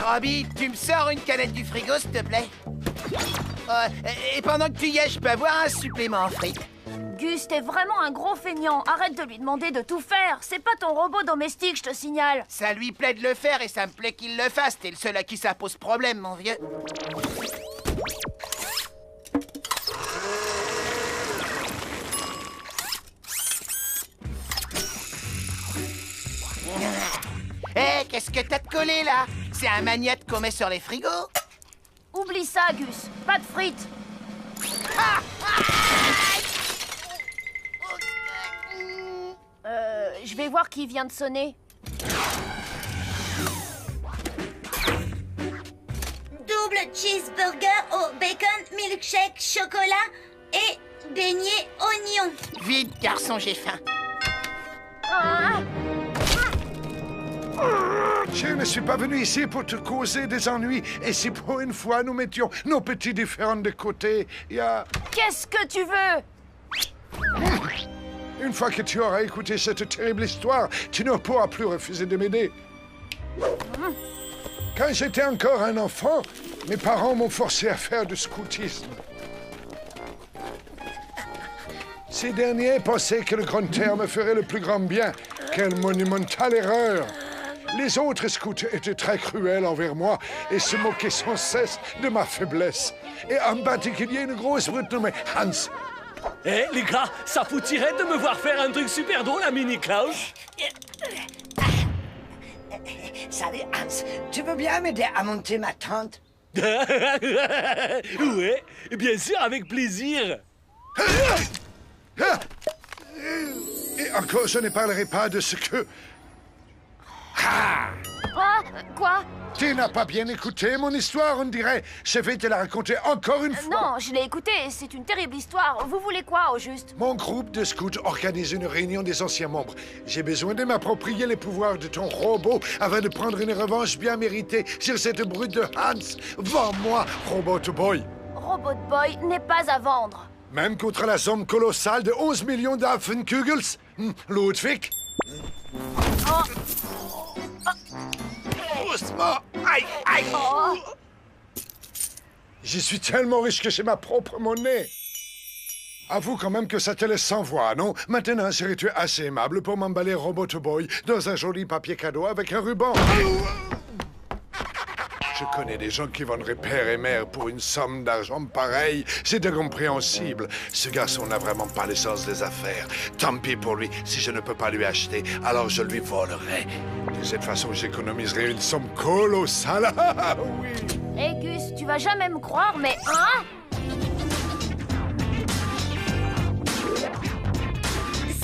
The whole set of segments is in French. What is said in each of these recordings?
Robbie, tu me sors une canette du frigo, s'il te plaît? Et pendant que tu y es, je peux avoir un supplément frites? Gus, t'es vraiment un gros feignant. Arrête de lui demander de tout faire. C'est pas ton robot domestique, je te signale. Ça lui plaît de le faire et ça me plaît qu'il le fasse. T'es le seul à qui ça pose problème, mon vieux. Hé, qu'est-ce que t'as de collé, là? C'est un magnète qu'on met sur les frigos? Oublie ça, Gus. Pas de frites. Je vais voir qui vient de sonner. Double cheeseburger au bacon, milkshake, chocolat et beignet oignon. Vite, garçon, j'ai faim. Je ne suis pas venu ici pour te causer des ennuis. Et si pour une fois nous mettions nos petits différends de côté, il y a... Qu'est-ce que tu veux? Une fois que tu auras écouté cette terrible histoire, tu ne pourras plus refuser de m'aider. Quand j'étais encore un enfant, mes parents m'ont forcé à faire du scoutisme. Ces derniers pensaient que le grand air me ferait le plus grand bien. Quelle monumentale erreur! Les autres scouts étaient très cruels envers moi et se moquaient sans cesse de ma faiblesse. Et en particulier une grosse brute nommée Hans. Eh, les gars, ça vous tirait de me voir faire un truc super drôle à Mini Klaus? Salut Hans, tu veux bien m'aider à monter ma tente? Ouais, bien sûr, avec plaisir. Et encore, je ne parlerai pas de ce que... Ah, quoi? Tu n'as pas bien écouté mon histoire, on dirait. Je vais te la raconter encore une fois. Non, je l'ai écouté. C'est une terrible histoire. Vous voulez quoi, au juste? Mon groupe de scouts organise une réunion des anciens membres. J'ai besoin de m'approprier les pouvoirs de ton robot afin de prendre une revanche bien méritée sur cette brute de Hans. Vends-moi, Robot Boy. Robot Boy n'est pas à vendre. Même contre la somme colossale de 11 millions d'Affenkugels, Ludwig. Doucement. Aïe, aïe. Je suis tellement riche que j'ai ma propre monnaie. Avoue quand même que ça te laisse sans voix, non? Maintenant, serais-tu assez aimable pour m'emballer Robot Boy dans un joli papier cadeau avec un ruban? Je connais des gens qui venderaient père et mère pour une somme d'argent pareille. C'est incompréhensible. Ce garçon n'a vraiment pas le sens des affaires. Tant pis pour lui. Si je ne peux pas lui acheter, alors je lui volerai. De cette façon, j'économiserai une somme colossale. Ah oui! Hé, Gus, tu vas jamais me croire, mais... Hein?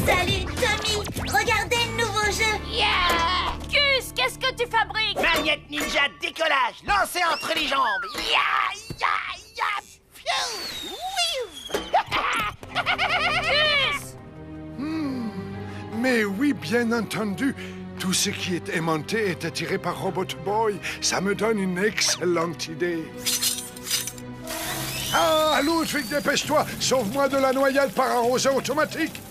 Salut Tommy, regardez le nouveau jeu. Yeah! Gus, qu'est-ce que tu fabriques? Magnète ninja décollage, lancé entre les jambes. Ya, ya, ya, Gus! Mais oui, bien entendu. Tout ce qui est aimanté est attiré par Robot Boy. Ça me donne une excellente idée. Ah, Ludwig, dépêche-toi! Sauve-moi de la noyade par arroseur automatique!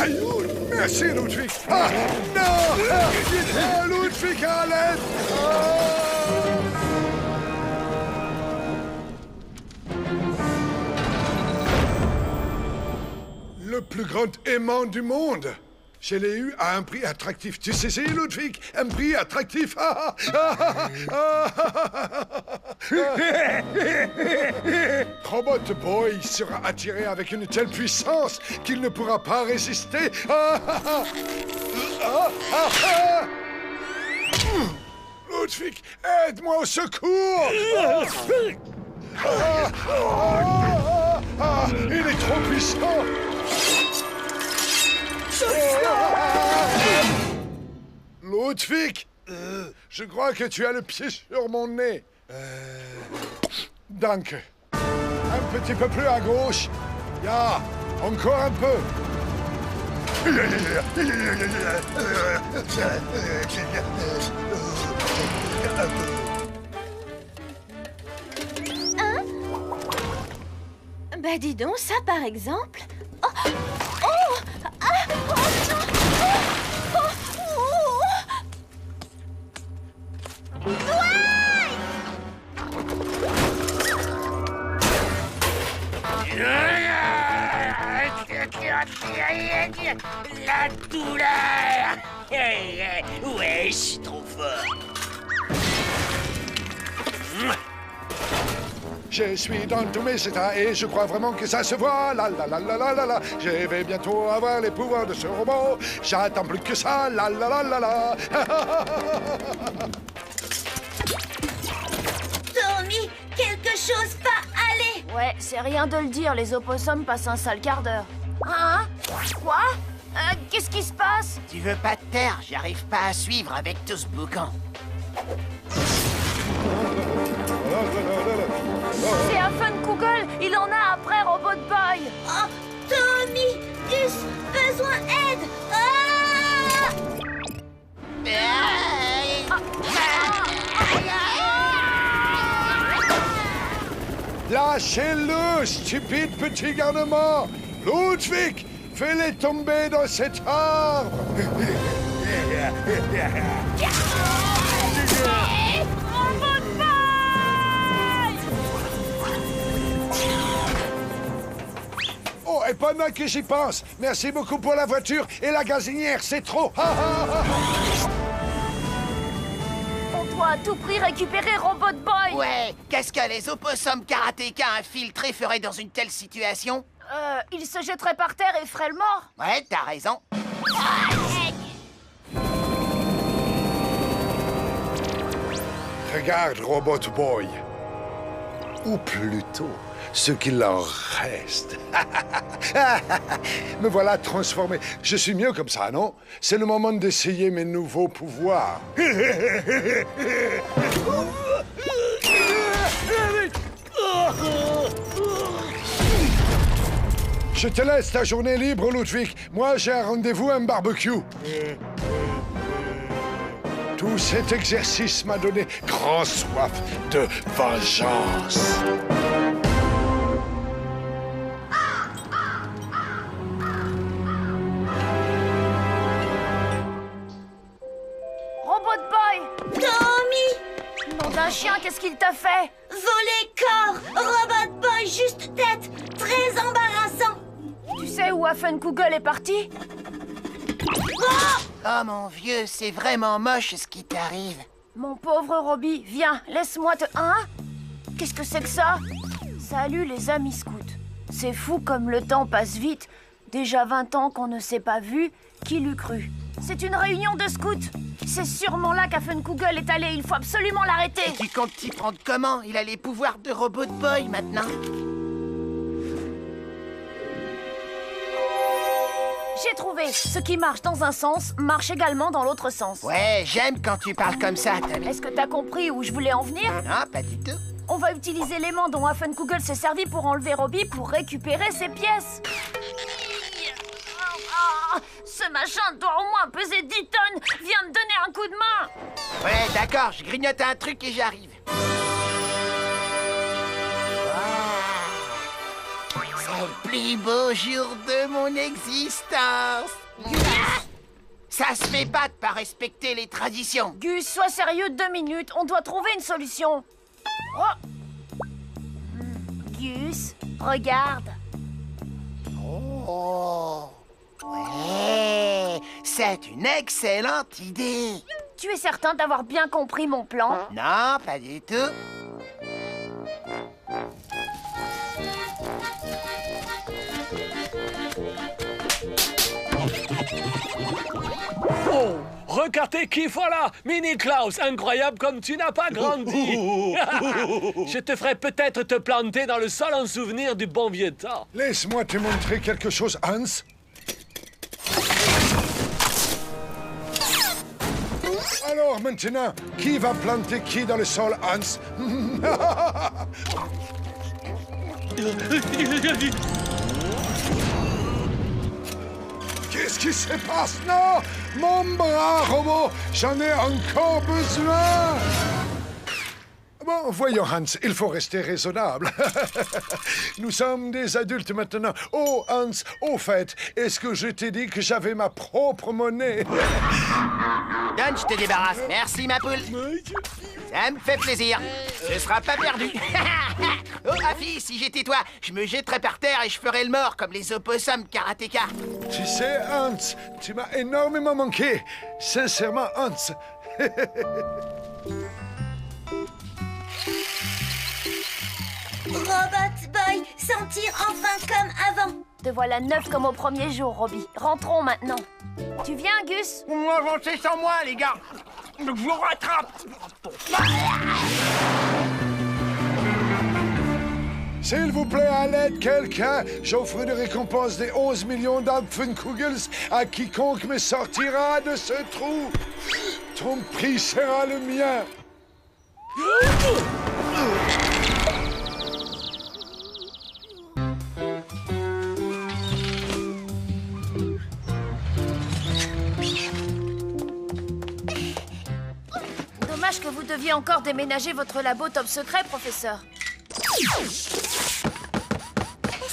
Aïe, merci, Ludwig! Ah, non! Ah, Ludwig, à l'aide! Le plus grand aimant du monde! Je l'ai eu à un prix attractif. Tu sais, Ludwig, un prix attractif. Robot Boy sera attiré avec une telle puissance qu'il ne pourra pas résister. Ludwig, aide-moi au secours. Il est trop puissant. Ludwig, je crois que tu as le pied sur mon nez. Danke. Un petit peu plus à gauche. Ya, encore un peu. Bah dis donc, ça par exemple. Oh! Oh! Ah! Oh non! La douleur. Ouais, je suis trop fort. Je suis dans tous mes états et je crois vraiment que ça se voit. La la la la la la la. Je vais bientôt avoir les pouvoirs de ce robot. J'attends plus que ça. La la la la la. Tommy, quelque chose va aller. Ouais, c'est rien de le dire, les opossums passent un sale quart d'heure. Hein? Quoi? Qu'est-ce qui se passe? Tu veux pas te taire? J'arrive pas à suivre avec tout ce boucan. C'est Afuncoogle, il en a après Robot Boy. Oh, Tommy, Gus, besoin d'aide. Ah! Lâchez-le, stupide petit garnement. Ludwig, fais-les tomber dans cet arbre. Robot Boy! Oh, et pendant que j'y pense, merci beaucoup pour la voiture et la gazinière, c'est trop. On doit à tout prix récupérer Robot Boy. Ouais, qu'est-ce que les opossums karatékas infiltrés feraient dans une telle situation? Il se jetterait par terre et ferait le mort. Ouais, t'as raison. Regarde, Robot Boy. Ou plutôt, ce qu'il en reste. Me voilà transformé. Je suis mieux comme ça, non? C'est le moment d'essayer mes nouveaux pouvoirs. Je te laisse ta journée libre, Ludwig. Moi, j'ai un rendez-vous à un barbecue. Tout cet exercice m'a donné grand soif de vengeance. Robot Boy! Tommy, Nom d'un chien, qu'est-ce qu'il t'a fait? voler corps, Robot Boy juste tête, très embarrassant. Tu sais où Afuncoogle est parti? Oh mon vieux, c'est vraiment moche ce qui t'arrive. Mon pauvre Robbie, viens, laisse-moi te... Hein? Qu'est-ce que c'est que ça? Salut les amis scouts. C'est fou comme le temps passe vite. Déjà 20 ans qu'on ne s'est pas vu. Qui l'eût cru? C'est une réunion de scouts. C'est sûrement là qu'Afuncoogle est allé. Il faut absolument l'arrêter. Et tu comptes t'y prendre comment? Il a les pouvoirs de Robot Boy maintenant. J'ai trouvé. Ce qui marche dans un sens marche également dans l'autre sens. Ouais, j'aime quand tu parles comme ça, Tommy. Est-ce que t'as compris où je voulais en venir? Non, pas du tout. On va utiliser l'aimant dont Afuncoogle s'est servi pour enlever Robbie pour récupérer ses pièces. Ah, ce machin doit au moins peser 10 tonnes. Viens me donner un coup de main. Ouais, d'accord, je grignote un truc et j'arrive. C'est le plus beau jour de mon existence. Ça se fait pas de pas respecter les traditions. Gus, sois sérieux 2 minutes. On doit trouver une solution. Oh. Gus, regarde. Oh, ouais, c'est une excellente idée. Tu es certain d'avoir bien compris mon plan? Non, pas du tout. Oh, regardez qui voilà! Mini Klaus, incroyable comme tu n'as pas grandi! Je te ferai peut-être te planter dans le sol en souvenir du bon vieux temps. Laisse-moi te montrer quelque chose, Hans. Alors maintenant, qui va planter qui dans le sol, Hans? Qu'est-ce qui se passe? Non! Mon bras, robot! J'en ai encore besoin! Bon, voyons, Hans, il faut rester raisonnable. Nous sommes des adultes maintenant. Oh, Hans, au fait, est-ce que je t'ai dit que j'avais ma propre monnaie? Donne, je te débarrasse. Merci, ma poule. Ça me fait plaisir. Ce sera pas perdu. Oh, Afi, si j'étais toi, je me jetterais par terre et je ferais le mort comme les opossums karatéka. Tu sais, Hans, tu m'as énormément manqué. Sincèrement, Hans. Robot Boy, sentir enfin comme avant. Te voilà neuf comme au premier jour, Robbie. Rentrons maintenant. Tu viens, Gus? Vous avancez sans moi, les gars. Je vous rattrape. S'il vous plaît, à l'aide, quelqu'un, j'offre une récompense des 11 millions d'Apfelkugels à quiconque me sortira de ce trou. Ton prix sera le mien. Dommage que vous deviez encore déménager votre labo top secret, professeur. Est-ce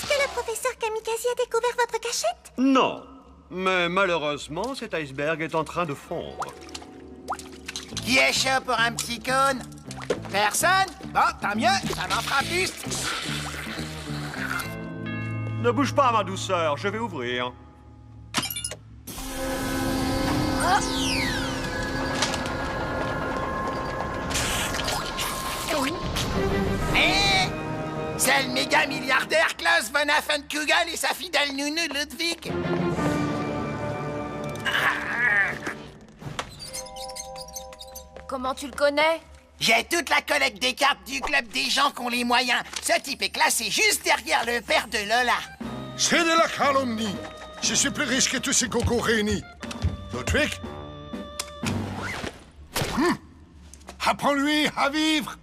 que le professeur Kamikaze a découvert votre cachette? Non. Mais malheureusement, cet iceberg est en train de fondre. Qui est chaud pour un petit cône? Personne? Bon, tant mieux, ça m'en fera plus. Ne bouge pas, ma douceur, je vais ouvrir. Eh, c'est le méga milliardaire Klaus von Affenkugel et sa fidèle nounou Ludwig. Comment tu le connais? J'ai toute la collecte des cartes du club des gens qui ont les moyens. Ce type est classé juste derrière le père de Lola. C'est de la calomnie. Je suis plus riche que tous ces cocos réunis. Ludwig? Apprends-lui à vivre.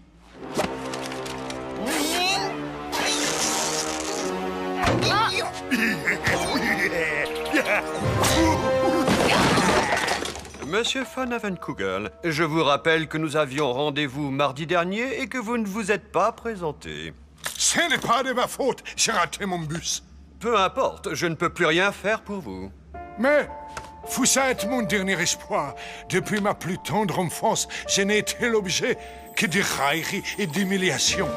Monsieur von Affenkugel, je vous rappelle que nous avions rendez-vous mardi dernier et que vous ne vous êtes pas présenté. Ce n'est pas de ma faute, j'ai raté mon bus. Peu importe, je ne peux plus rien faire pour vous. Mais vous êtes mon dernier espoir. Depuis ma plus tendre enfance, je n'ai été l'objet que de railleries et d'humiliations.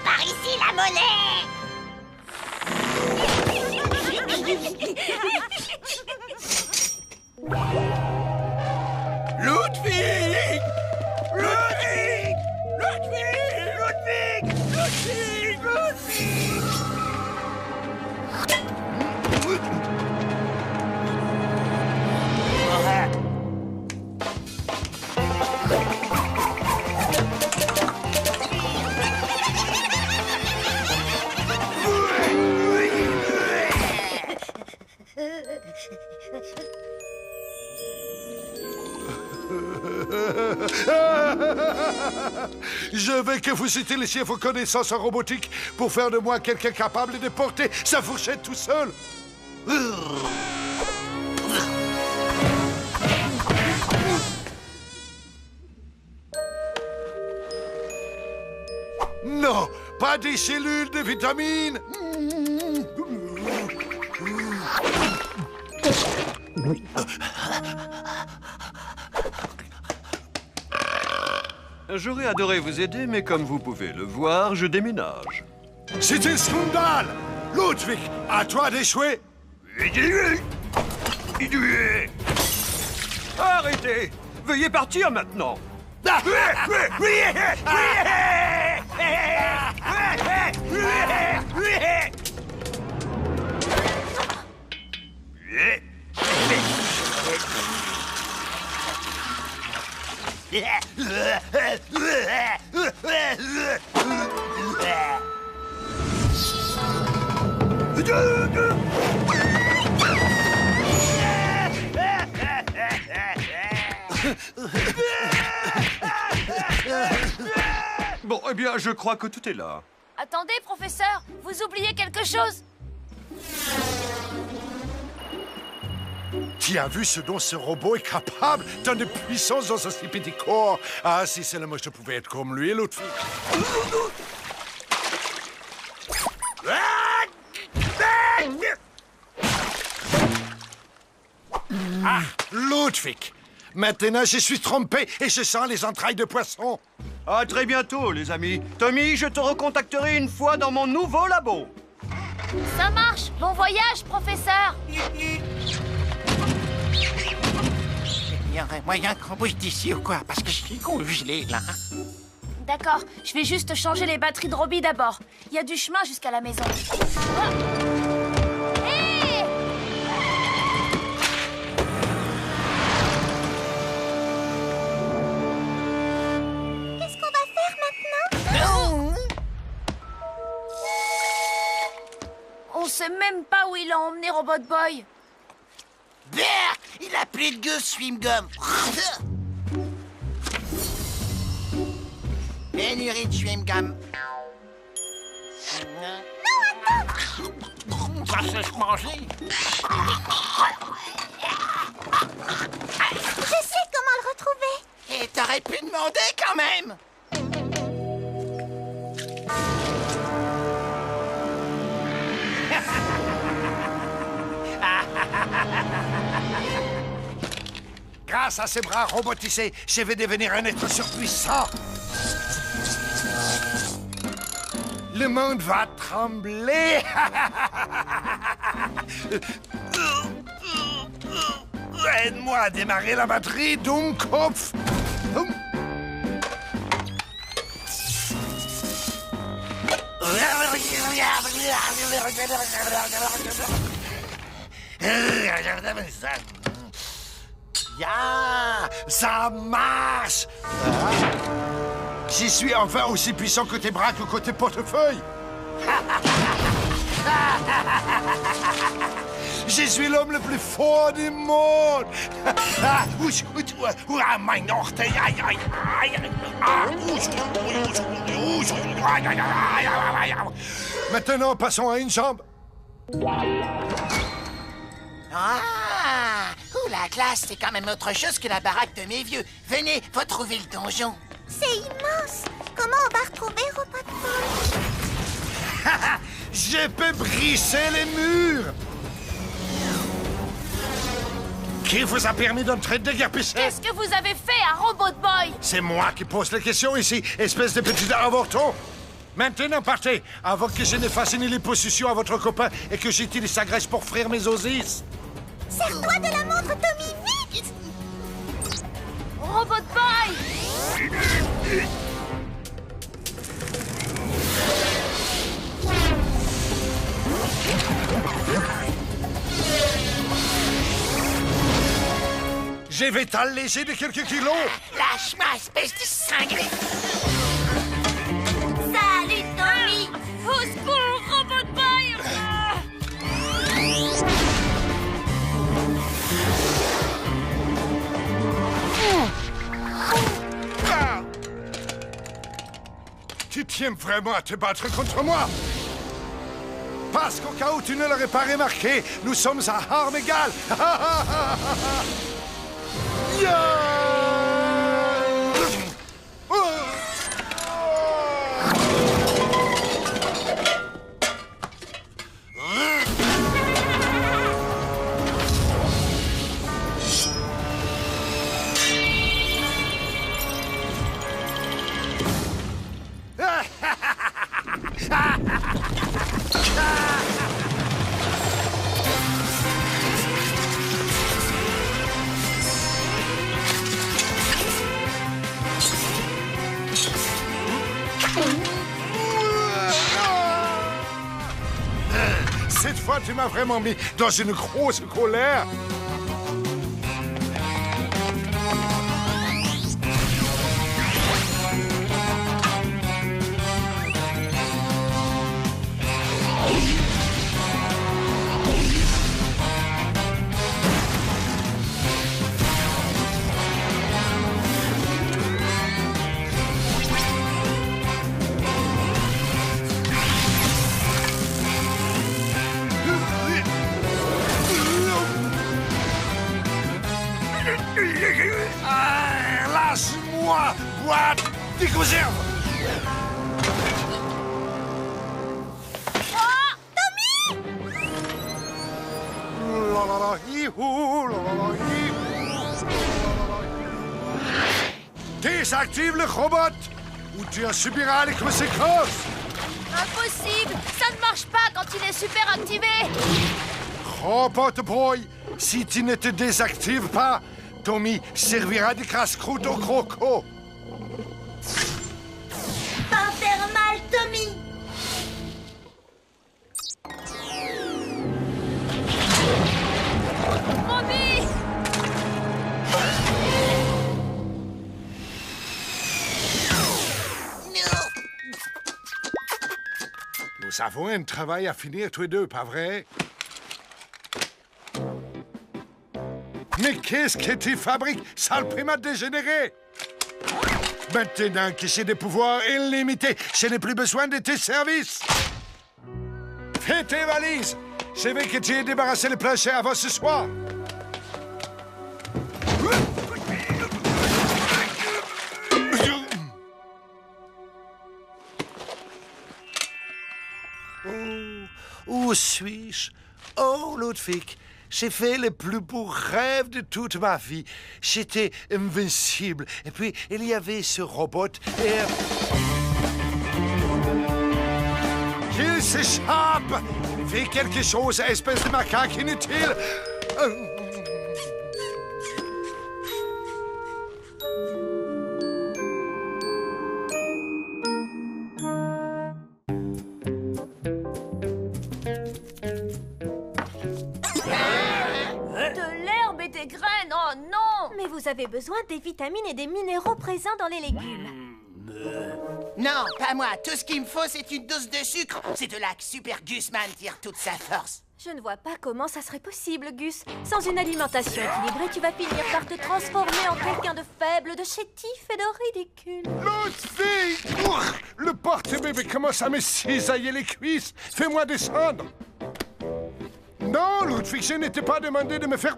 Par ici la monnaie. Ludwig! Ludwig! Ludwig! Ludwig! Ludwig! Ludwig! Je veux que vous utilisiez vos connaissances en robotique pour faire de moi quelqu'un capable de porter sa fourchette tout seul. Non, pas des cellules de vitamines. J'aurais adoré vous aider, mais comme vous pouvez le voir, je déménage. C'est un scandale. Ludwig, à toi d'échouer. Arrêtez! Veuillez partir maintenant! Eh bien, je crois que tout est là. Attendez, professeur, vous oubliez quelque chose. Tu as vu ce dont ce robot est capable? Tant de puissance dans un si petit corps. Ah, si seulement je pouvais être comme lui, Ludwig. Ah, Ludwig! Maintenant, je suis trompé et je sens les entrailles de poisson. À très bientôt, les amis. Tommy, je te recontacterai une fois dans mon nouveau labo. Ça marche. Bon voyage, professeur. Il y aurait moyen qu'on bouge d'ici ou quoi? Parce que je suis congelé, là. D'accord, je vais juste changer les batteries de Robbie d'abord. Il y a du chemin jusqu'à la maison. Ah. Hé! Qu'est-ce qu'on va faire maintenant? On sait même pas où il a emmené Robot Boy. Berk! Il a plus de gueule, swim-gum. Pénurie de chewing-gum. Ça se laisse manger. Je sais comment le retrouver. Et t'aurais pu demander quand même. Grâce à ces bras robotisés, je vais devenir un être surpuissant. Le monde va trembler. Aide-moi à démarrer la batterie, Dummkopf. Ya, ça marche. Je suis enfin aussi puissant côté bras que côté portefeuille. Je suis l'homme le plus fort du monde. Maintenant, passons à une jambe. Ah! Ouh, la classe, c'est quand même autre chose que la baraque de mes vieux. Venez, faut trouver le donjon. C'est immense. Comment on va retrouver Robot Boy? Je peux briser les murs. Qui vous a permis d'entrer déguerpissé? Qu'est-ce que vous avez fait à Robot Boy? C'est moi qui pose les questions ici, espèce de petit avorton. Maintenant, partez, avant que je ne fasse une liposuction à votre copain et que j'utilise sa graisse pour frire mes osis. Sers-toi de la montre, Tommy, vite! Robot Boy! Je vais t'alléger de quelques kilos. Lâche-moi, espèce de cinglé. Salut, Tommy! Au secours, Robot Boy! Tu tiens vraiment à te battre contre moi? Parce qu'au cas où tu ne l'aurais pas remarqué, nous sommes à armes égales. Cette fois, tu m'as vraiment mis dans une grosse colère. boîte! Des conserves! La la la, hi-hou, la la la, hi-hou. Désactive le robot ou tu en subiras les conséquences! Impossible! Ça ne marche pas quand il est super activé! Robot Boy, si tu ne te désactives pas, Tommy servira de casse-croûte au croco. Pas faire mal, Tommy. Robbie! Nous avons un travail à finir tous les deux, pas vrai? Mais qu'est-ce que tu fabriques, sale primate dégénéré? Maintenant que j'ai des pouvoirs illimités, je n'ai plus besoin de tes services. Fais tes valises. Je veux que tu aies débarrassé le plancher avant ce soir. Où suis-je? Oh, Ludwig, j'ai fait le plus beau rêve de toute ma vie. J'étais invincible. Et puis, il y avait ce robot et... Il s'échappe! Fais quelque chose, espèce de macaque inutile! De l'herbe et des graines, oh non! Mais vous avez besoin des vitamines et des minéraux présents dans les légumes. Non, pas moi. Tout ce qu'il me faut, c'est une dose de sucre. C'est de là que Super Gusman tire toute sa force. Je ne vois pas comment ça serait possible, Gus. Sans une alimentation équilibrée, tu vas finir par te transformer en quelqu'un de faible, de chétif et de ridicule. Ludwig! Le porte-bébé commence à me cisailler les cuisses. Fais-moi descendre. Non, Ludwig, je n'étais pas demandé de me faire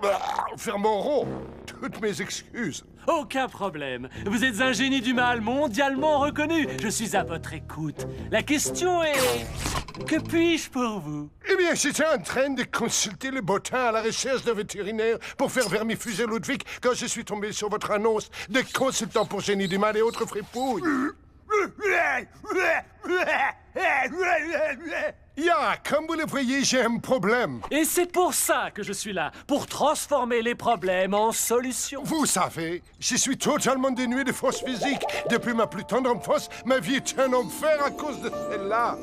mon rôle. Toutes mes excuses. Aucun problème. Vous êtes un génie du mal mondialement reconnu. Je suis à votre écoute. La question est... Que puis-je pour vous? Eh bien, j'étais en train de consulter le bottin à la recherche d'un vétérinaire pour faire vermifuger Ludwig quand je suis tombé sur votre annonce de consultant pour génie du mal et autres fripouilles. Comme vous le voyez, j'ai un problème. Et c'est pour ça que je suis là, pour transformer les problèmes en solutions. Vous savez, je suis totalement dénué de force physique. Depuis ma plus tendre enfance, ma vie est un enfer à cause de celle-là.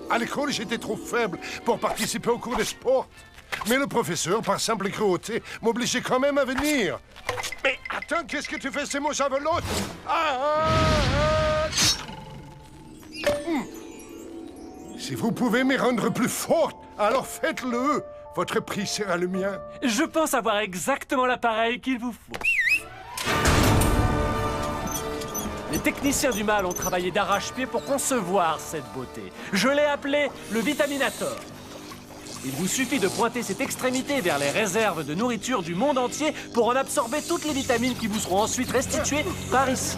À l'école, j'étais trop faible pour participer au cours de sport. Mais le professeur, par simple cruauté, m'obligeait quand même à venir. Mais attends, qu'est-ce que tu fais, c'est mon javelot? Si vous pouvez me rendre plus forte, alors faites-le. Votre prix sera le mien. Je pense avoir exactement l'appareil qu'il vous faut. Les techniciens du mal ont travaillé d'arrache-pied pour concevoir cette beauté. Je l'ai appelé le Vitaminator. Il vous suffit de pointer cette extrémité vers les réserves de nourriture du monde entier pour en absorber toutes les vitamines qui vous seront ensuite restituées par ici.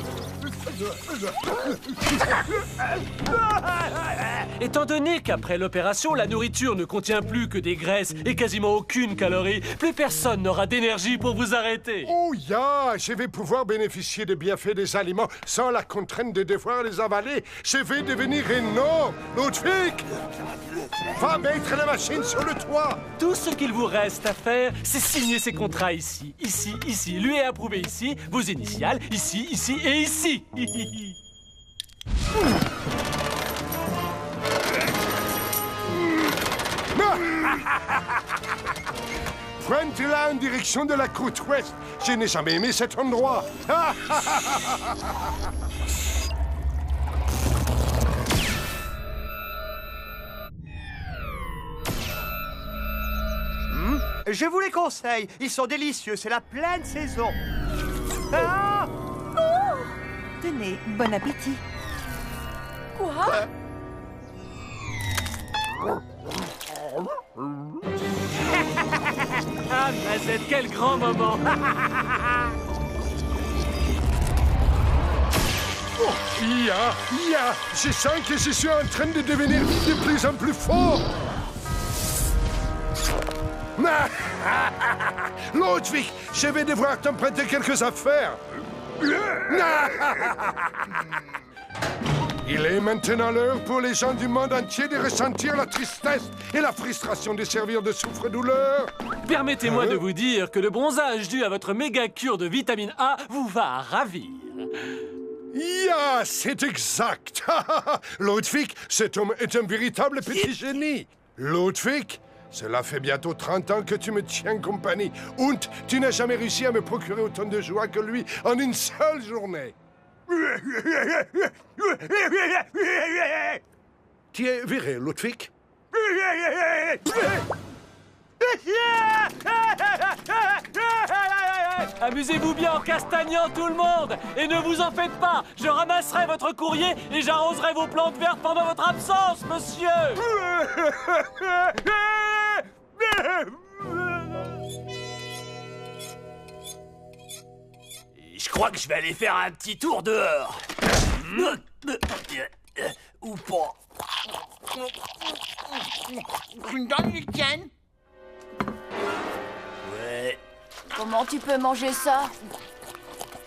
Étant donné qu'après l'opération, la nourriture ne contient plus que des graisses et quasiment aucune calorie, plus personne n'aura d'énergie pour vous arrêter. Oh je vais pouvoir bénéficier des bienfaits des aliments sans la contrainte de devoir les avaler. Je vais devenir énorme. Ludwig, va mettre la machine sur le toit. Tout ce qu'il vous reste à faire, c'est signer ces contrats ici, ici, ici. Lui est approuvé ici, vos initiales, ici, ici et ici. Pointe-la en direction de la côte ouest. Je n'ai jamais aimé cet endroit. Je vous les conseille, ils sont délicieux, c'est la pleine saison. Ah! Tenez, bon appétit. Quoi? Ah, Mazette, quel grand moment! Je sens que je suis en train de devenir de plus en plus fort. Ludwig, je vais devoir t'emprunter quelques affaires. Il est maintenant l'heure pour les gens du monde entier de ressentir la tristesse et la frustration de servir de souffre-douleur. Permettez-moi de vous dire que le bronzage dû à votre méga cure de vitamine A vous va ravir. C'est exact. Ludwig, cet homme est un véritable petit génie. Ludwig, cela fait bientôt 30 ans que tu me tiens compagnie. Und tu n'as jamais réussi à me procurer autant de joie que lui en une seule journée. Tu es viré, Ludwig. Amusez-vous bien en castagnant tout le monde. Et ne vous en faites pas. Je ramasserai votre courrier et j'arroserai vos plantes vertes pendant votre absence, monsieur. Je crois que je vais aller faire un petit tour dehors. Ou pas. Tu me donnes une tienne? Ouais. Comment tu peux manger ça?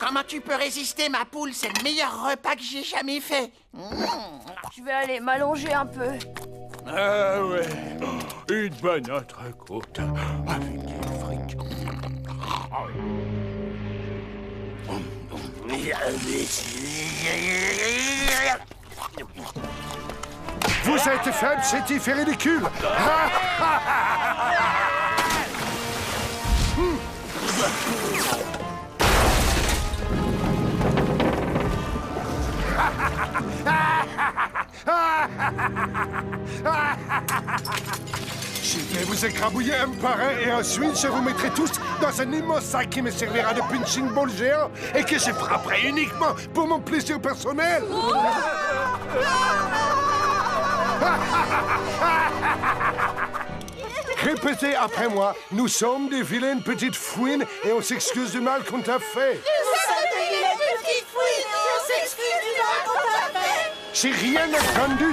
Comment tu peux résister, ma poule? C'est le meilleur repas que j'ai jamais fait. Je vais aller m'allonger un peu. Ah ouais, une bonne entrecôte avec des frites. Vous êtes faible, chétif et ridicule. Je vais vous écrabouiller un par un et ensuite je vous mettrai tous dans un immense sac qui me servira de punching ball géant et que je frapperai uniquement pour mon plaisir personnel. Répétez après moi, nous sommes des vilaines petites fouines et on s'excuse du mal qu'on t'a fait. Nous sommes des vilaines petites fouines et on s'excuse du mal qu'on t'a fait. J'ai rien entendu.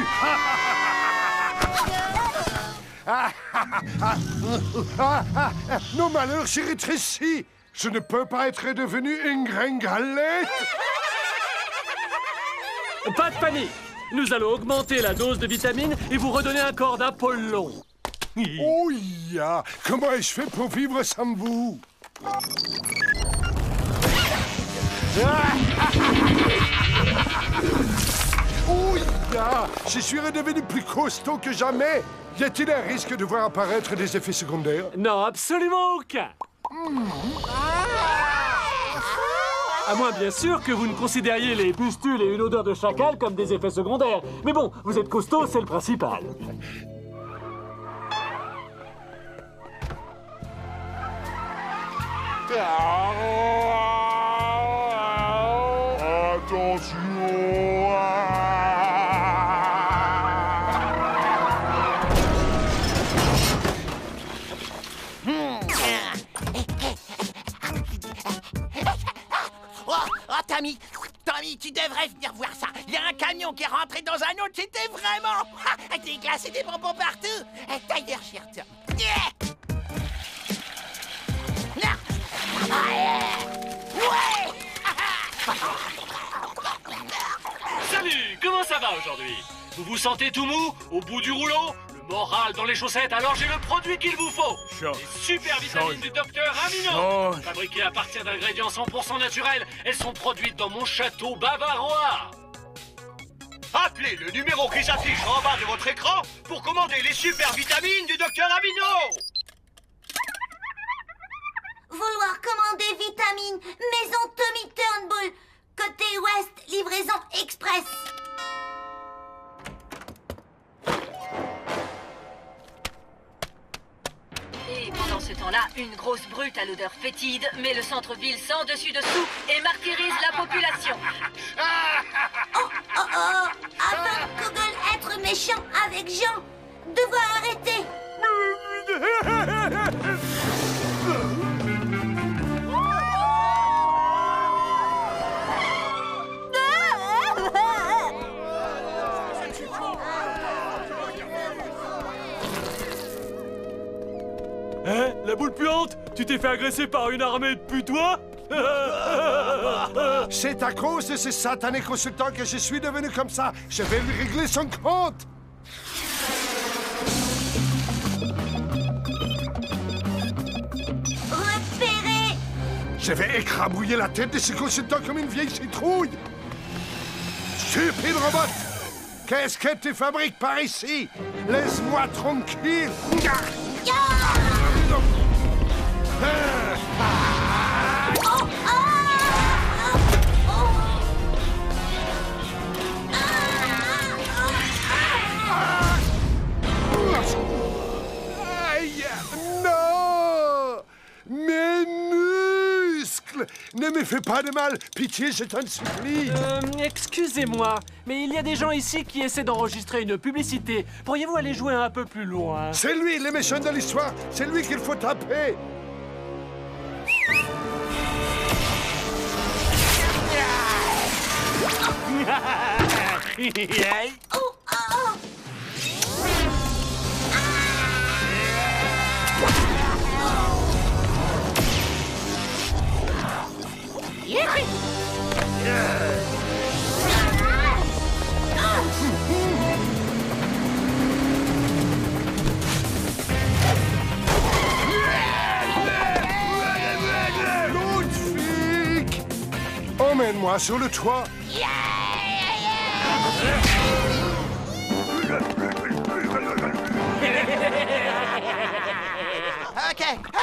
Nos malheurs s'y rétrécissent. Je ne peux pas être devenu une gringalette. Pas de panique. Nous allons augmenter la dose de vitamines et vous redonner un corps d'Apollon. Oh ya! Comment ai-je fait pour vivre sans vous? Oh ya! Je suis redevenu plus costaud que jamais. Y a-t-il un risque de voir apparaître des effets secondaires? Non, absolument aucun. À moins, bien sûr, que vous ne considériez les pustules et une odeur de chacal comme des effets secondaires. Mais bon, vous êtes costaud, c'est le principal. Tommy, tu devrais venir voir ça. Il y a un camion qui est rentré dans un autre. C'était vraiment... des glaces et des bonbons partout. D'ailleurs, j'y retourne. Salut, comment ça va aujourd'hui? Vous vous sentez tout mou, au bout du rouleau, le moral dans les chaussettes? Alors j'ai le produit qu'il vous faut. Les super vitamines du docteur Amino. Fabriquées à partir d'ingrédients 100% naturels, elles sont produites dans mon château bavarois. Appelez le numéro qui s'affiche en bas de votre écran pour commander les super vitamines du docteur Amino. Vouloir commander vitamines, maison Tommy Turnbull. Côté ouest, livraison express. Et pendant ce temps-là, une grosse brute à l'odeur fétide met le centre-ville sans dessus-dessous et martyrise la population. Avant Google être méchant avec Jean, devoir arrêter. Hein? La boule puante? Tu t'es fait agresser par une armée de putois? C'est à cause de ce satané consultant que je suis devenu comme ça. Je vais lui régler son compte. Repéré. Je vais écrabouiller la tête de ce consultant comme une vieille citrouille. Stupide robot! Qu'est-ce que tu fabriques par ici? Laisse-moi tranquille! Aïe! Non! Mes muscles! Ne me fais pas de mal! Pitié, je t'en supplie! Excusez-moi, mais il y a des gens ici qui essaient d'enregistrer une publicité. Pourriez-vous aller jouer un peu plus loin? C'est lui, le méchant de l'histoire! C'est lui qu'il faut taper! Ludwig! Emmène-moi sur le toit!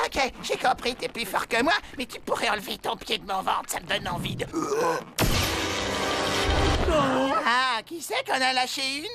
Ok, j'ai compris, t'es plus fort que moi, mais tu pourrais enlever ton pied de mon ventre, ça me donne envie de... Ah, qui c'est qu'on a lâché une?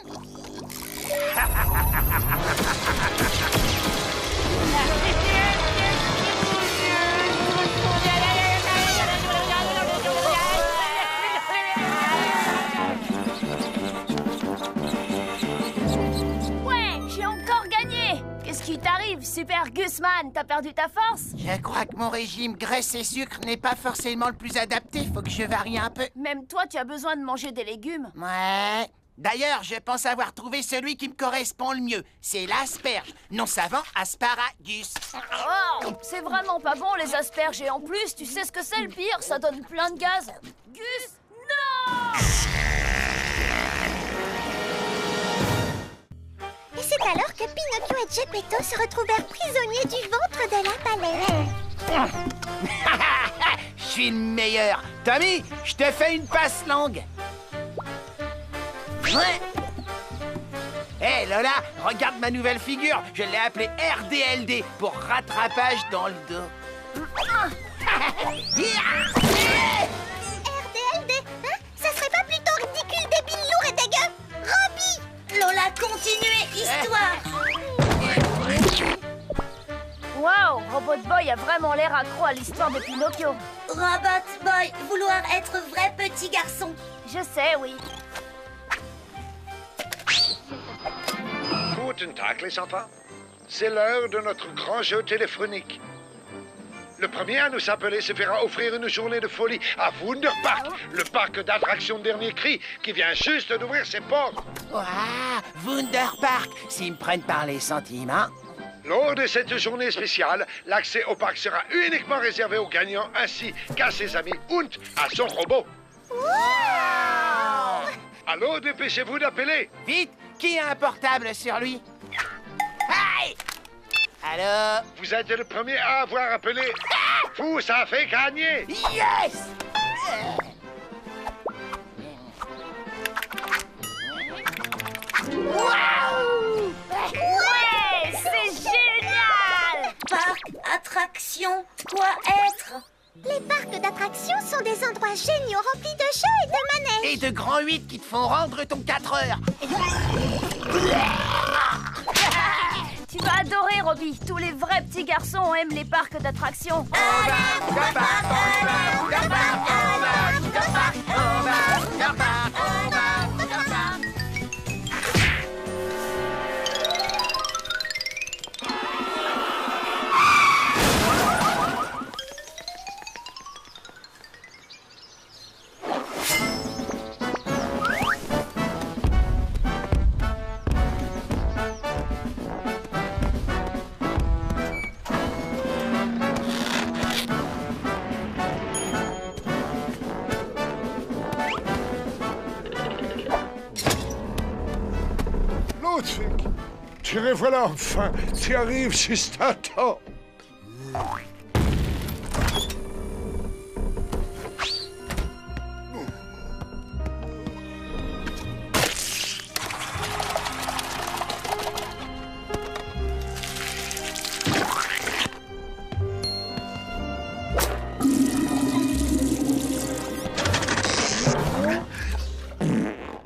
Ouais, j'ai encore gagné! Qu'est-ce qui t'arrive, Super Gusman? T'as perdu ta force? Je crois que mon régime graisse et sucre n'est pas forcément le plus adapté, faut que je varie un peu. Même toi, tu as besoin de manger des légumes. Ouais. D'ailleurs, je pense avoir trouvé celui qui me correspond le mieux. C'est l'asperge, non savant asparagus. Oh, c'est vraiment pas bon, les asperges. Et en plus, tu sais ce que c'est le pire? Ça donne plein de gaz. Gus, non! Et c'est alors que Pinocchio et Geppetto se retrouvèrent prisonniers du ventre de la baleine. Je suis le meilleur. Tommy, je te fais une passe longue. Ouais. Hé Lola, regarde ma nouvelle figure. Je l'ai appelée RDLD pour rattrapage dans le dos. RDLD, hein? Ça serait pas plutôt ridicule, débile, lourd et dégueu? Robbie! Lola, continuez, histoire! Waouh, Robot Boy a vraiment l'air accro à l'histoire de Pinocchio. Robot Boy, vouloir être vrai petit garçon. Je sais, oui. Guten Tag, les enfants. C'est l'heure de notre grand jeu téléphonique. Le premier à nous appeler se fera offrir une journée de folie à Wunderpark, le parc d'attractions dernier cri, qui vient juste d'ouvrir ses portes. Waouh, Wunderpark, s'ils me prennent par les sentiments. Lors de cette journée spéciale, l'accès au parc sera uniquement réservé aux gagnants ainsi qu'à ses amis und à son robot. Wow! Alors, dépêchez-vous d'appeler. Vite, qui a un portable sur lui? Hey! Allô? Vous êtes le premier à avoir appelé. Vous, ça fait gagner. Yes! Waouh! Ouais, c'est génial! Parc, attraction, quoi être? Les parcs d'attractions sont des endroits géniaux remplis de jeux et de manèges. Et de grands 8 qui te font rendre ton 4 heures. Tu vas adorer, Robbie. Tous les vrais petits garçons aiment les parcs d'attractions. Ludwig, tu revoilà enfin. Tu arrives juste à temps.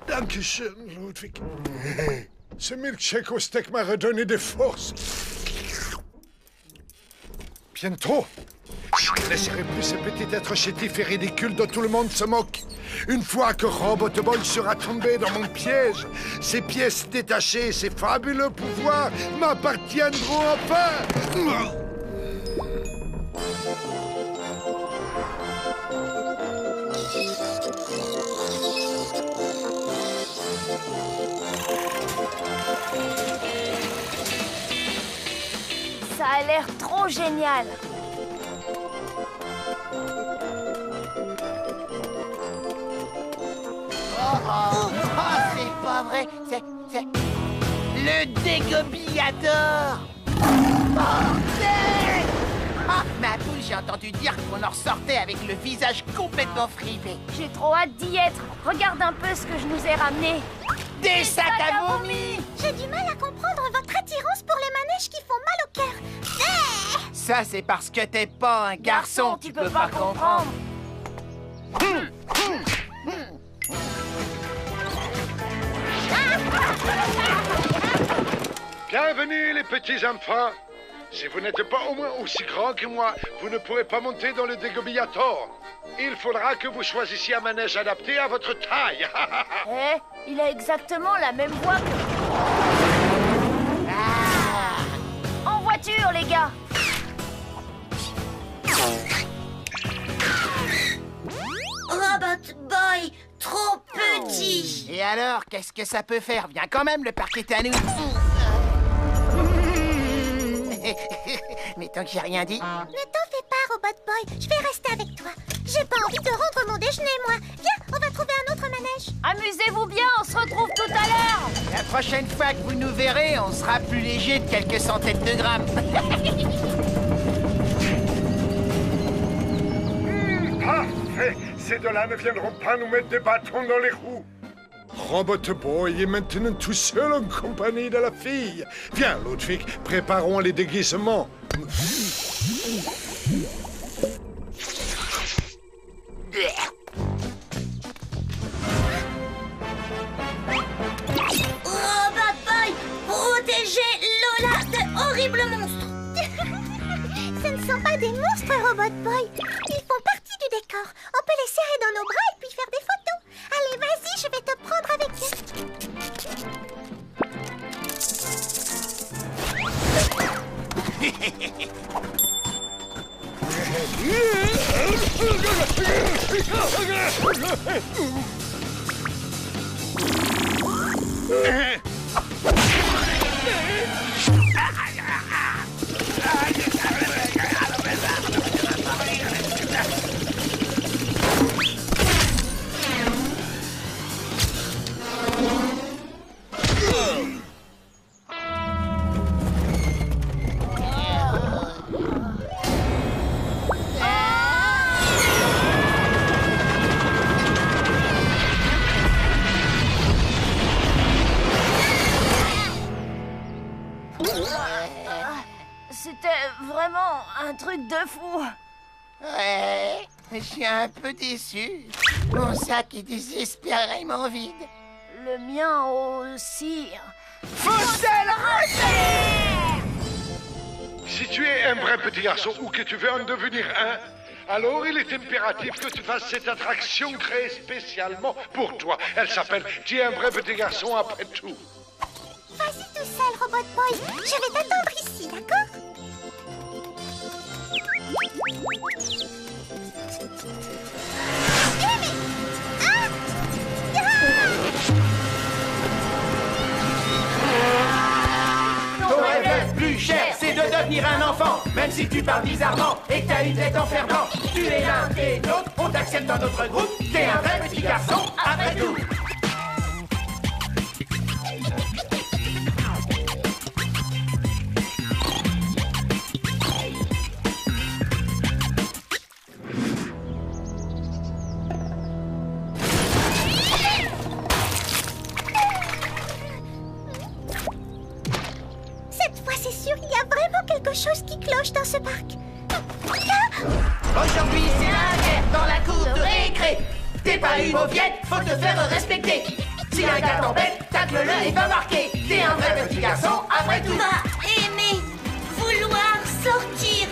Dankeschön, Ludwig. Ce milkshake au steak m'a redonné des forces. Bientôt, je ne laisserai plus ce petit être chétif et ridicule dont tout le monde se moque. Une fois que Robot Boy sera tombé dans mon piège, ses pièces détachées et ses fabuleux pouvoirs m'appartiendront enfin. Ça a l'air trop génial. Oh, c'est pas vrai. C'est le dégobillator. Bordel! Ah, ma poule, j'ai entendu dire qu'on en ressortait avec le visage complètement fripé. J'ai trop hâte d'y être. Regarde un peu ce que je nous ai ramené. Des sacs à vomi! J'ai du mal à comprendre votre attirance pour les manèges qui font mal au cœur. Ça, c'est parce que t'es pas un garçon, tu peux pas comprendre. Bienvenue les petits enfants. Si vous n'êtes pas au moins aussi grand que moi, vous ne pourrez pas monter dans le dégobillator. Il faudra que vous choisissiez un manège adapté à votre taille. Il a exactement la même voix que... En voiture, les gars. Robot Boy, trop petit. Et alors, qu'est-ce que ça peut faire? Viens quand même, le parc est à nous. Mais tant que j'ai rien dit... Ne t'en fais pas, Robot Boy. Je vais rester avec toi. J'ai pas envie de rendre mon déjeuner, moi. Viens, on va trouver un autre manège. Amusez-vous bien, on se retrouve tout à l'heure. La prochaine fois que vous nous verrez, on sera plus léger de quelques centaines de grammes. Parfait. Ces deux-là ne viendront pas nous mettre des bâtons dans les roues. Robot Boy est maintenant tout seul en compagnie de la fille. Viens, Ludwig, préparons les déguisements. Robot Boy, protégez Lola de horribles monstres. Ce ne sont pas des monstres, Robot Boy. Ils font partie du décor. On peut les serrer dans nos bras et puis faire des photos. Allez, vas-y, je vais te prendre avec C'était vraiment un truc de fou. Ouais, je suis un peu déçu. Mon sac est désespérément vide. Le mien aussi. Faut le refaire! Si tu es un vrai petit garçon ou que tu veux en devenir un, alors il est impératif que tu fasses cette attraction créée spécialement pour toi. Elle s'appelle « Tu es un vrai petit garçon après tout ». Vas-y tout seul, Robot Boy. Je vais t'attendre ici, d'accord? Ton rêve le plus cher, c'est de devenir un enfant. Même si tu parles bizarrement et que t'as une tête enfermant. Tu es l'un et l'autre, on t'accepte dans notre groupe. T'es un vrai petit garçon, après tout. c'est sûr, il y a vraiment quelque chose qui cloche dans ce parc. Aujourd'hui, c'est la guerre dans la cour de récré. T'es pas une mauviette, faut te faire respecter. Si un gars t'embête, tacle-le et va marquer. T'es un vrai petit garçon, après tout. Va aimer, vouloir sortir.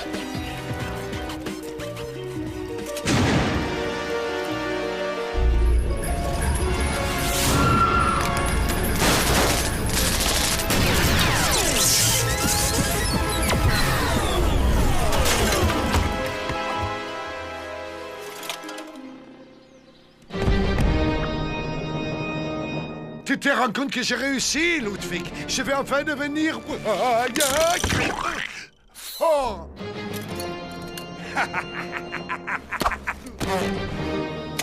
Tu te rends compte que j'ai réussi, Ludwig? Je vais enfin devenir... fort.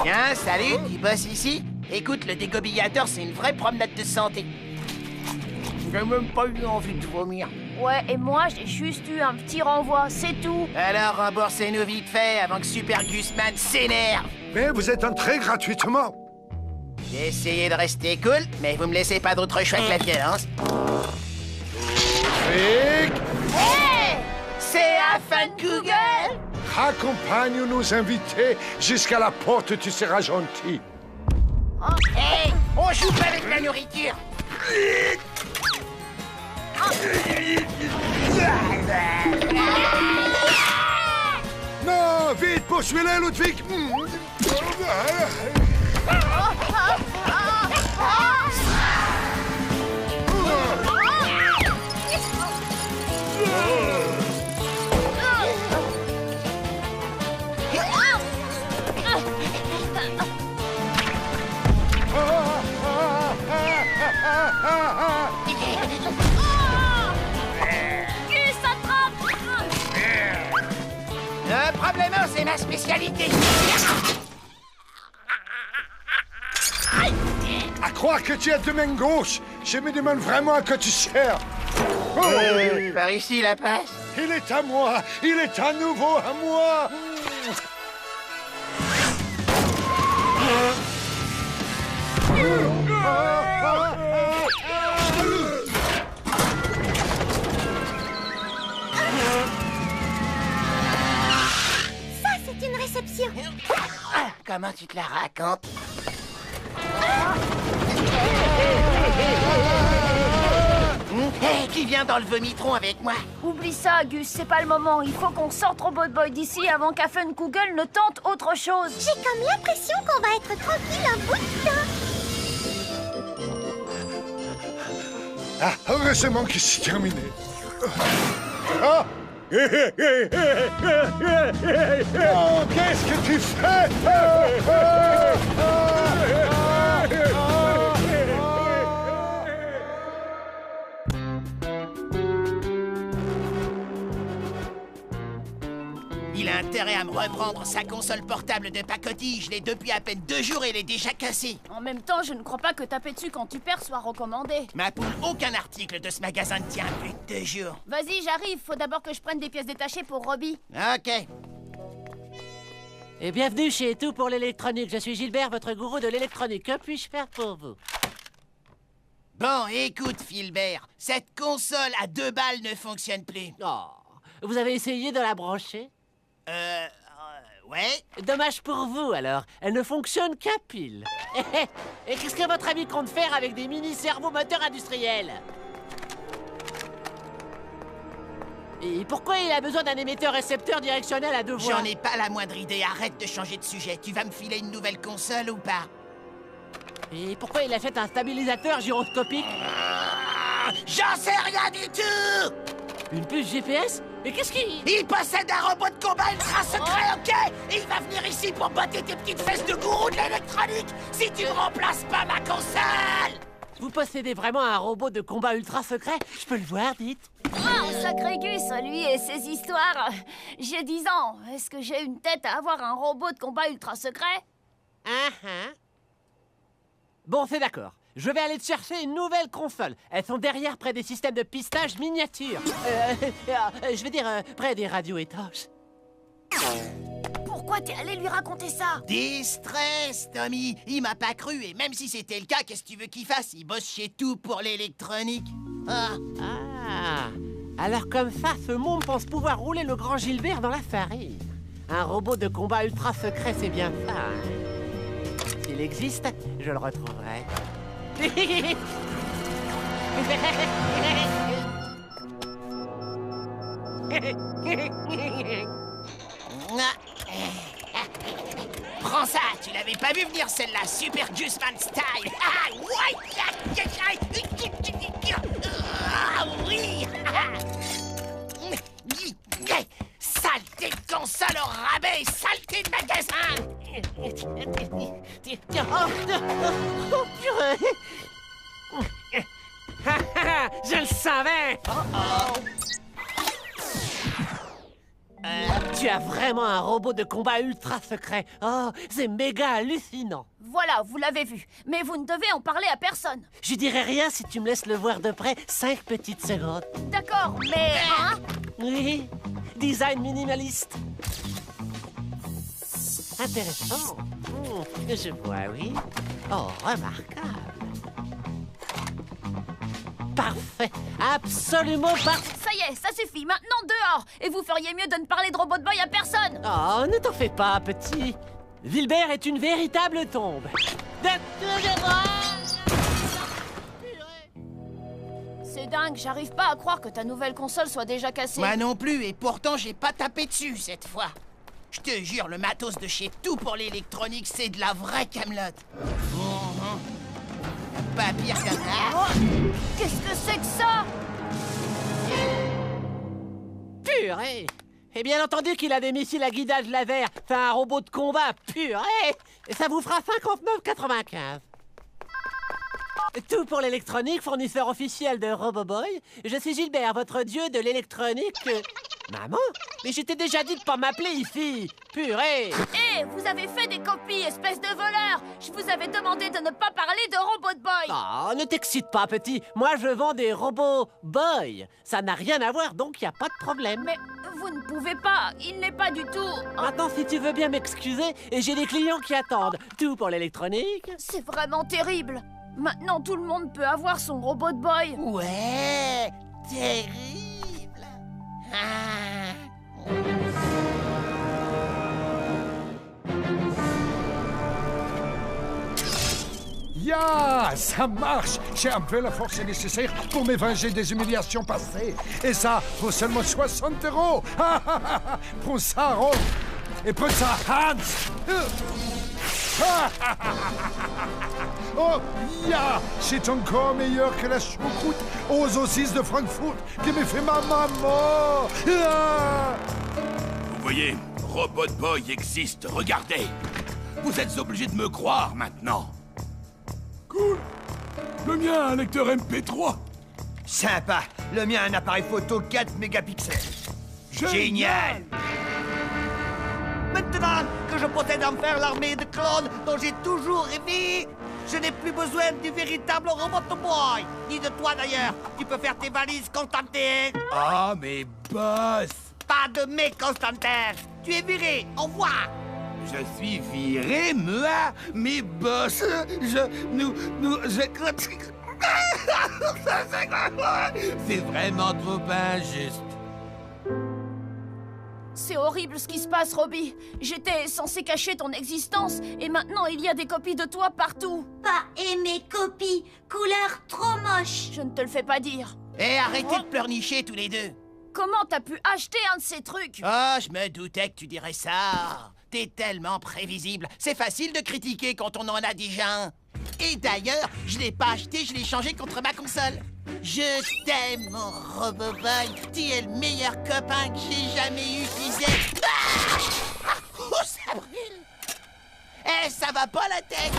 Tiens, salut, tu bosses ici? Écoute, le dégobillateur, c'est une vraie promenade de santé. J'ai même pas eu envie de vomir. Ouais, et moi, j'ai juste eu un petit renvoi, c'est tout. Alors, remboursez-nous vite fait avant que Super Gusman s'énerve. Mais vous êtes entré gratuitement. J'ai essayé de rester cool, mais vous me laissez pas d'autre choix que la violence. Ludwig, Hey! C'est à Google! accompagne nos invités jusqu'à la porte, tu seras gentil. Hey! On joue pas avec la nourriture! Non, vite, poursuis-les, Ludwig. Gus, attrape! Le problème, c'est ma spécialité. À croire que tu as deux mains gauches, je me demande vraiment à quoi tu sers. Par ici, la passe. Il est à moi, il est à nouveau à moi. Ça, c'est une réception. Ah, comment tu te la racontes? Hey, qui vient dans le vomitron avec moi? Oublie ça, Gus, c'est pas le moment. Il faut qu'on sorte Robot Boy d'ici avant qu'Affen-Kugel ne tente autre chose. J'ai comme l'impression qu'on va être tranquille un bout de temps. Ah, heureusement que c'est terminé. Ah. Oh, qu'est-ce que tu fais? Il a intérêt à me reprendre sa console portable de pacotille. Je l'ai depuis à peine 2 jours et elle est déjà cassée. En même temps, je ne crois pas que taper dessus quand tu perds soit recommandé. Ma poule, aucun article de ce magasin ne tient plus de 2 jours. Vas-y, j'arrive. Faut d'abord que je prenne des pièces détachées pour Robbie. Ok. Et bienvenue chez Tout pour l'électronique. Je suis Gilbert, votre gourou de l'électronique. Que puis-je faire pour vous? Bon, écoute, Philbert. Cette console à 2 balles ne fonctionne plus. Oh, vous avez essayé de la brancher? Ouais. Dommage pour vous, alors. Elle ne fonctionne qu'à pile. Et qu'est-ce que votre ami compte faire avec des mini-cerveaux moteurs industriels? Et pourquoi il a besoin d'un émetteur-récepteur directionnel à 2 voies? J'en ai pas la moindre idée. Arrête de changer de sujet. Tu vas me filer une nouvelle console ou pas? Et pourquoi il achète un stabilisateur gyroscopique? J'en sais rien du tout! Une puce GPS? Mais qu'est-ce qu'il... Il possède un robot de combat ultra secret, ok? Et il va venir ici pour botter tes petites fesses de gourou de l'électronique si tu ne remplaces pas ma console! Vous possédez vraiment un robot de combat ultra secret? Je peux le voir, dites? Oh, sacré Gus, lui et ses histoires. J'ai 10 ans. Est-ce que j'ai une tête à avoir un robot de combat ultra secret? Bon, c'est d'accord. Je vais aller te chercher une nouvelle console. Elles sont derrière, près des systèmes de pistage miniatures. Je veux dire, près des radios étanches. Pourquoi t'es allé lui raconter ça? Distress, Tommy. Il m'a pas cru et même si c'était le cas, qu'est-ce que tu veux qu'il fasse? Il bosse chez Tout pour l'électronique. Ah. Alors comme ça, ce monde pense pouvoir rouler le grand Gilbert dans la farine. Un robot de combat ultra secret, c'est bien ça. Hein? S'il existe, je le retrouverai. Prends ça, tu l'avais pas vu venir celle-là, Super Gusman style. Ah, ouais. Ah, oui. Saleté de console au rabais, saleté de magasin. Oh, purée. Je le savais. Tu as vraiment un robot de combat ultra secret. Oh, c'est méga hallucinant. Voilà, vous l'avez vu. Mais vous ne devez en parler à personne. Je dirai rien si tu me laisses le voir de près 5 petites secondes. D'accord, mais... Hein? Oui, design minimaliste. Intéressant. Je vois, oui. Oh, remarquable. Parfait, absolument parfait. Ça y est, ça suffit, maintenant dehors. Et vous feriez mieux de ne parler de Robot Boy à personne. Oh, ne t'en fais pas, petit. Wilbert est une véritable tombe. C'est dingue, j'arrive pas à croire que ta nouvelle console soit déjà cassée. Moi non plus, et pourtant j'ai pas tapé dessus cette fois. Je te jure, le matos de chez Tout pour l'électronique, c'est de la vraie camelote. Pas pire que ça. Oh, qu'est-ce que c'est que ça? Purée. Et bien entendu qu'il a des missiles à guidage laser. C'est un robot de combat, purée. Et ça vous fera 59,95. Tout pour l'électronique, fournisseur officiel de RoboBoy. Je suis Gilbert, votre dieu de l'électronique. Maman? Mais je t'ai déjà dit de pas m'appeler ici. Purée. Hé, vous avez fait des copies, espèce de voleur. Je vous avais demandé de ne pas parler de Robot Boy. Oh, ne t'excite pas, petit. Moi, je vends des robots boy. Ça n'a rien à voir, donc il n'y a pas de problème. Mais vous ne pouvez pas, il n'est pas du tout... Maintenant, si tu veux bien m'excuser, et j'ai des clients qui attendent. Tout pour l'électronique. C'est vraiment terrible. Maintenant, tout le monde peut avoir son Robot Boy. Ouais, terrible. Ya, ça marche. J'ai un peu la force nécessaire pour me venger des humiliations passées. Et ça, pour seulement 60 €. Prends ça, Ron. Et prends ça, Hans. Oh, ya, c'est encore meilleur que la choucroute aux saucisses de Francfort que me fait ma maman. Vous voyez, Robot Boy existe, regardez. Vous êtes obligés de me croire maintenant. Cool. Le mien a un lecteur MP3. Sympa. Le mien a un appareil photo 4 mégapixels. Génial. Maintenant que je possède enfin l'armée de clones dont j'ai toujours rêvé, je n'ai plus besoin du véritable Robot Boy. Ni de toi d'ailleurs. Tu peux faire tes valises, Constantin. Ah, mais boss. Pas de mais, Constantin. Tu es viré. Au revoir. Je suis viré, moi. Mais boss, c'est vraiment trop injuste. C'est horrible ce qui se passe, Robbie. J'étais censé cacher ton existence, et maintenant il y a des copies de toi partout. Pas aimer copies, couleur trop moche. Je ne te le fais pas dire. Hé, arrêtez de pleurnicher tous les deux. Comment t'as pu acheter un de ces trucs? Oh, je me doutais que tu dirais ça. T'es tellement prévisible. C'est facile de critiquer quand on en a déjà un. Et d'ailleurs, je l'ai pas acheté, je l'ai changé contre ma console. Je t'aime, mon RoboBoy. Tu es le meilleur copain que j'ai jamais utilisé. Ah! Oh, ça brûle. Eh, ça va pas la tête.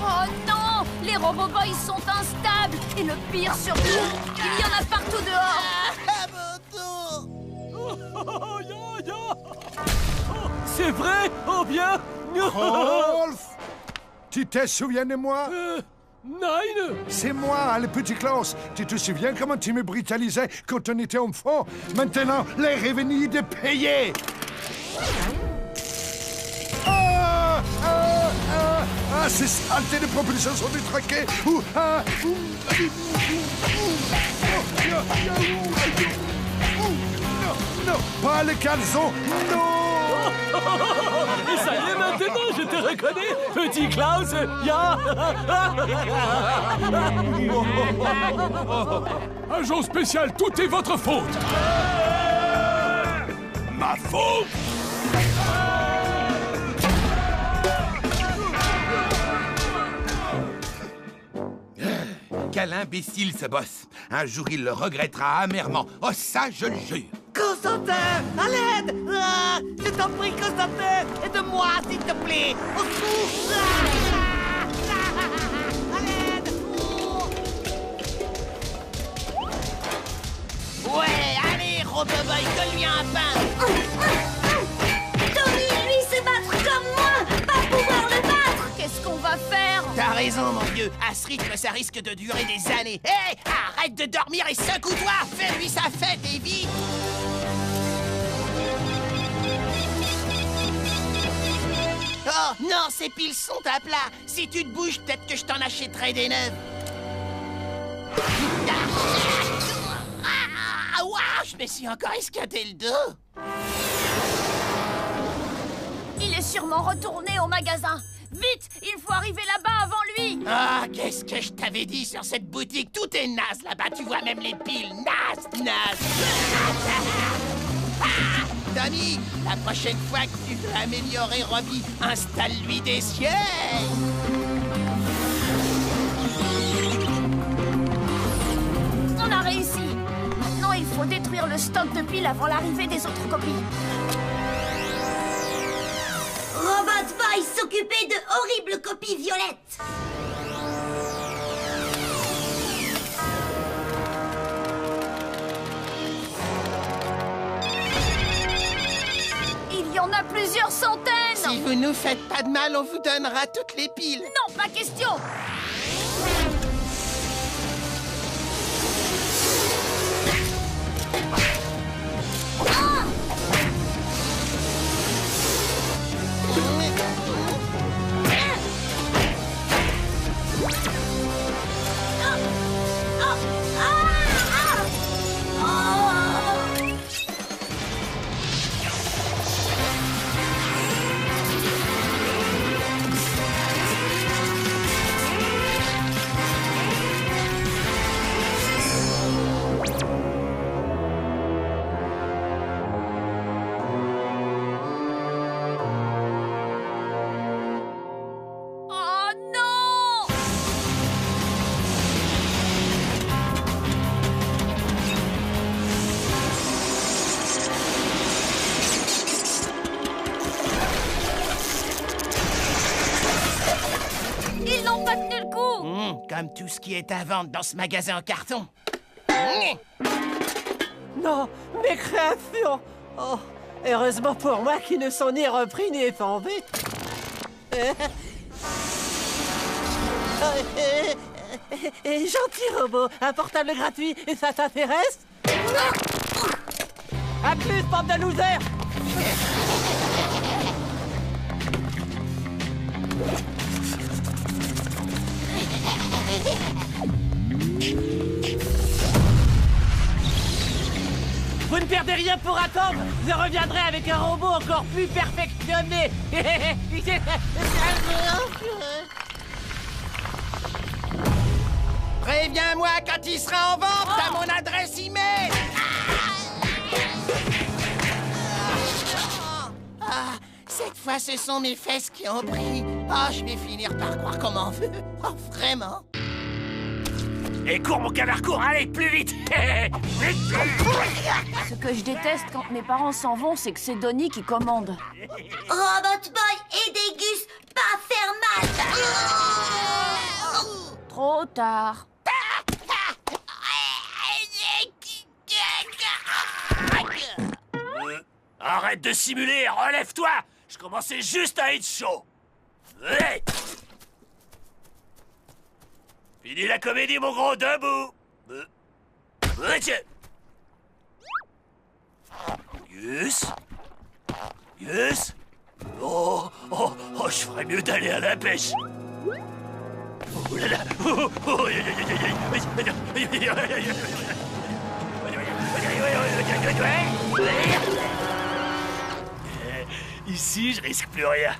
Oh non! Les RoboBoys sont instables. Et le pire surtout, il y en a partout dehors. C'est vrai? Oh bien! Rolf! Tu te souviens de moi? Nine! C'est moi, le petit Klaus. Tu te souviens comment tu me brutalisais quand on était enfant? Maintenant, les revenus de payer. Ah! Ah! Ah! ces saletés de propulsion sont détraquées. Non, pas les caleçons. Non. Et ça y est, maintenant, je te reconnais, petit Klaus. Ya. Agent spécial, tout est votre faute. Ma faute? Quel imbécile ce boss. Un jour, il le regrettera amèrement. Oh, ça, je le jure. Constantin, à l'aide! Ah, je t'en prie, Constantin, aide-moi, s'il te plaît! Au secours! À l'aide! Ouais, allez, Roboboy, colle-lui un pain. Tommy, lui, se battre comme moi, pas pouvoir le battre! Qu'est-ce qu'on va faire? T'as raison, mon vieux. À ce rythme, ça risque de durer des années. Hé, arrête de dormir et secoue-toi. Fais-lui sa fête et vite. Oh, non, ces piles sont à plat. Si tu te bouges, peut-être que je t'en achèterai des neuves. Ah, waouh, je me suis encore esquinté le dos. Il est sûrement retourné au magasin. Vite, il faut arriver là-bas avant lui. Ah, qu'est-ce que je t'avais dit sur cette boutique? Tout est naze là-bas, tu vois même les piles. Naze, naze. Ah, Tommy, la prochaine fois que tu veux améliorer Robbie, installe-lui des sièges. On a réussi. Maintenant, il faut détruire le stock de piles avant l'arrivée des autres copies. Robot Boy s'occuper de horribles copies violettes. Il y en a plusieurs centaines. Si vous nous faites pas de mal, on vous donnera toutes les piles. Non, pas question. Comme tout ce qui est à vendre dans ce magasin en carton. Non, mes créations! Oh, heureusement pour moi qu'ils ne sont ni repris ni effondrés. Gentil robot, un portable gratuit, et ça t'intéresse? À plus, bande de losers! Vous ne perdez rien pour attendre. Je reviendrai avec un robot encore plus perfectionné. Préviens-moi quand il sera en vente. T'as mon adresse email. Ah, cette fois, ce sont mes fesses qui ont pris. Ah, je vais finir par croire qu'on m'en veut. Oh, vraiment? Et cours, mon canard, cours, allez, plus vite. Ce que je déteste quand mes parents s'en vont, c'est que c'est Donnie qui commande. Robot Boy, aidez Gus, pas faire mal. Trop tard. Arrête de simuler, relève-toi. Je commençais juste à être chaud. Ouais. Finis la comédie, mon gros, debout. Gus. Gus. Je ferais mieux d'aller à la pêche. Oh là là. Ici, je risque plus rien.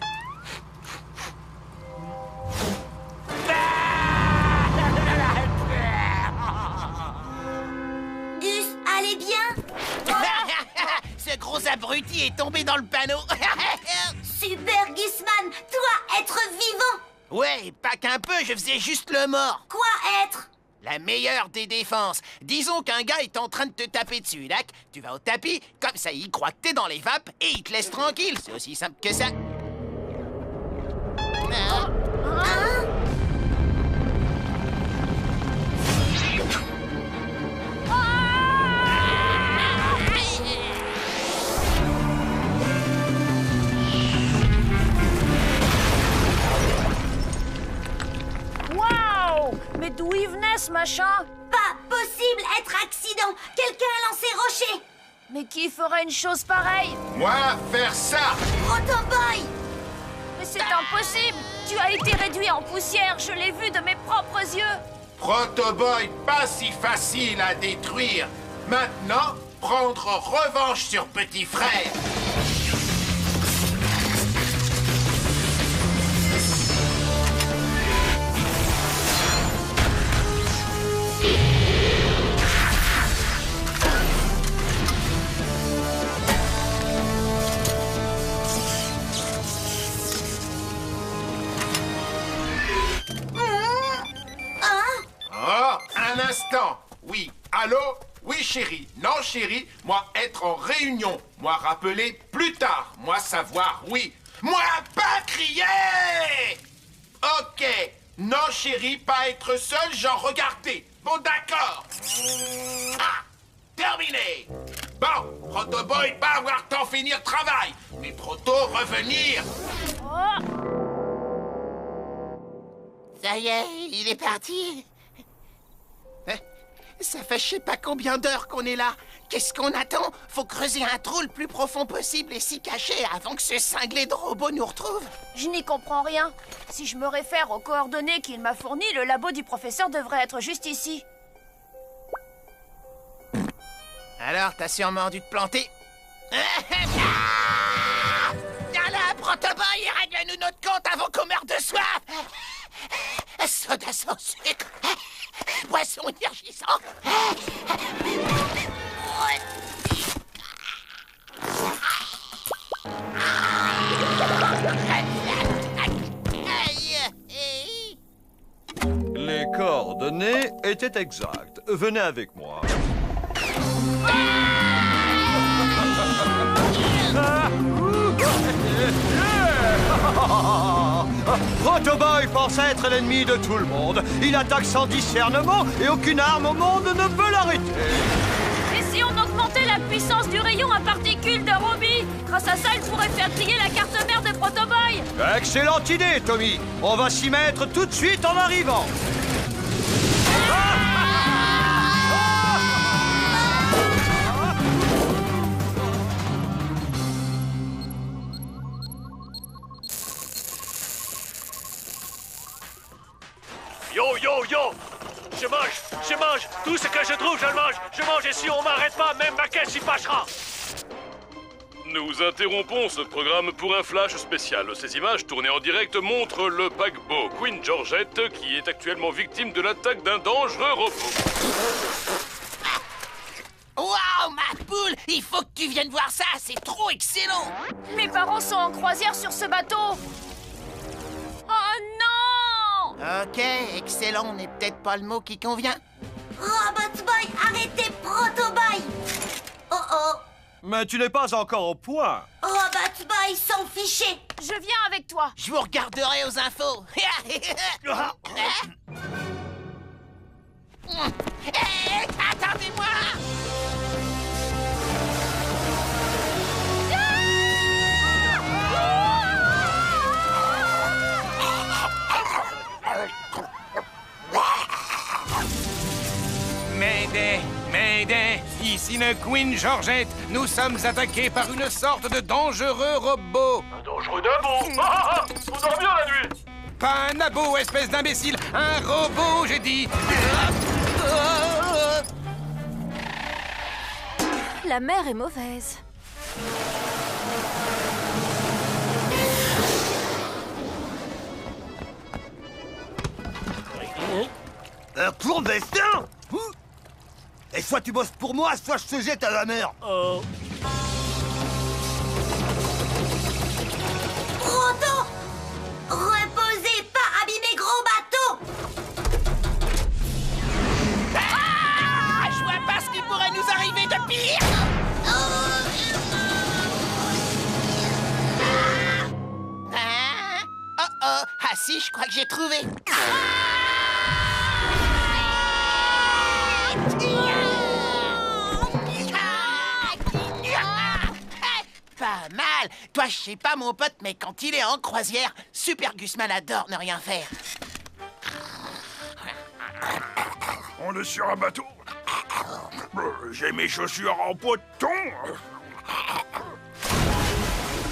Gus, allez bien. Ce gros abruti est tombé dans le panneau. Super Gusman, toi, être vivant. Ouais, pas qu'un peu, je faisais juste le mort. Quoi être? La meilleure des défenses. Disons qu'un gars est en train de te taper dessus, d'accord? Tu vas au tapis, comme ça il croit que t'es dans les vapes et il te laisse tranquille. C'est aussi simple que ça. Waouh! Mais d'où il venait ce machin? Pas possible, être accident. Quelqu'un a lancé rocher. Mais qui ferait une chose pareille? Moi, faire ça! Protoboy! Mais c'est impossible! Tu as été réduit en poussière, je l'ai vu de mes propres yeux! Protoboy, pas si facile à détruire. Maintenant, prendre revanche sur petit frère. Oh, un instant. Oui, allô? Oui, chérie. Non, chérie. Moi, être en réunion. Moi, rappeler plus tard. Moi, savoir, oui. Moi, pas crier! Ok. Non, chérie, pas être seul, genre regarder. Bon, d'accord. Ah, terminé. Bon, Protoboy pas avoir temps finir travail. Mais Proto revenir. Ça y est, il est parti. Ça fait je sais pas combien d'heures qu'on est là. Qu'est-ce qu'on attend? Faut creuser un trou le plus profond possible et s'y cacher avant que ce cinglé de robot nous retrouve. Je n'y comprends rien. Si je me réfère aux coordonnées qu'il m'a fournies, le labo du professeur devrait être juste ici. Alors, t'as sûrement dû te planter. Viens là, Protoboy, et règle-nous notre compte avant qu'on meure de soif. Soda sans sucre. Boisson énergisant. Les coordonnées étaient exactes. Venez avec moi. Protoboy pense être l'ennemi de tout le monde. Il attaque sans discernement et aucune arme au monde ne peut l'arrêter. Et si on augmentait la puissance du rayon à particules de Robbie? Grâce à ça, il pourrait faire plier la carte mère de Protoboy. Excellente idée, Tommy. On va s'y mettre tout de suite en arrivant. Yo, yo, yo! Je mange! Tout ce que je trouve, je le mange! Je mange et si on m'arrête pas, même ma caisse y fâchera! Nous interrompons ce programme pour un flash spécial. Ces images tournées en direct montrent le paquebot Queen Georgette qui est actuellement victime de l'attaque d'un dangereux robot. Waouh, ma poule! Il faut que tu viennes voir ça, c'est trop excellent! Mes parents sont en croisière sur ce bateau. Oh non! Ok, excellent n'est peut-être pas le mot qui convient. Robotboy, arrêtez Protoboy! Oh oh! Mais tu n'es pas encore au point. Robotboy s'en ficher! Je viens avec toi. Je vous regarderai aux infos. Hey, attendez-moi! Mayday! Mayday! Ici le Queen Georgette. Nous sommes attaqués par une sorte de dangereux robot. Un dangereux nabo. Faut dormir la nuit. Pas un abo, espèce d'imbécile. Un robot, j'ai dit. La mer est mauvaise. Un clandestin? Et soit tu bosses pour moi, soit je te jette à la mer. Proto! Reposez, pas abîmer gros bateau! Ah! Je vois pas ce qui pourrait nous arriver de pire! Oh, ah si, je crois que j'ai trouvé. Pas mal. Toi, je sais pas, mon pote, mais quand il est en croisière, Super Gusman adore ne rien faire. On est sur un bateau. J'ai mes chaussures en poton.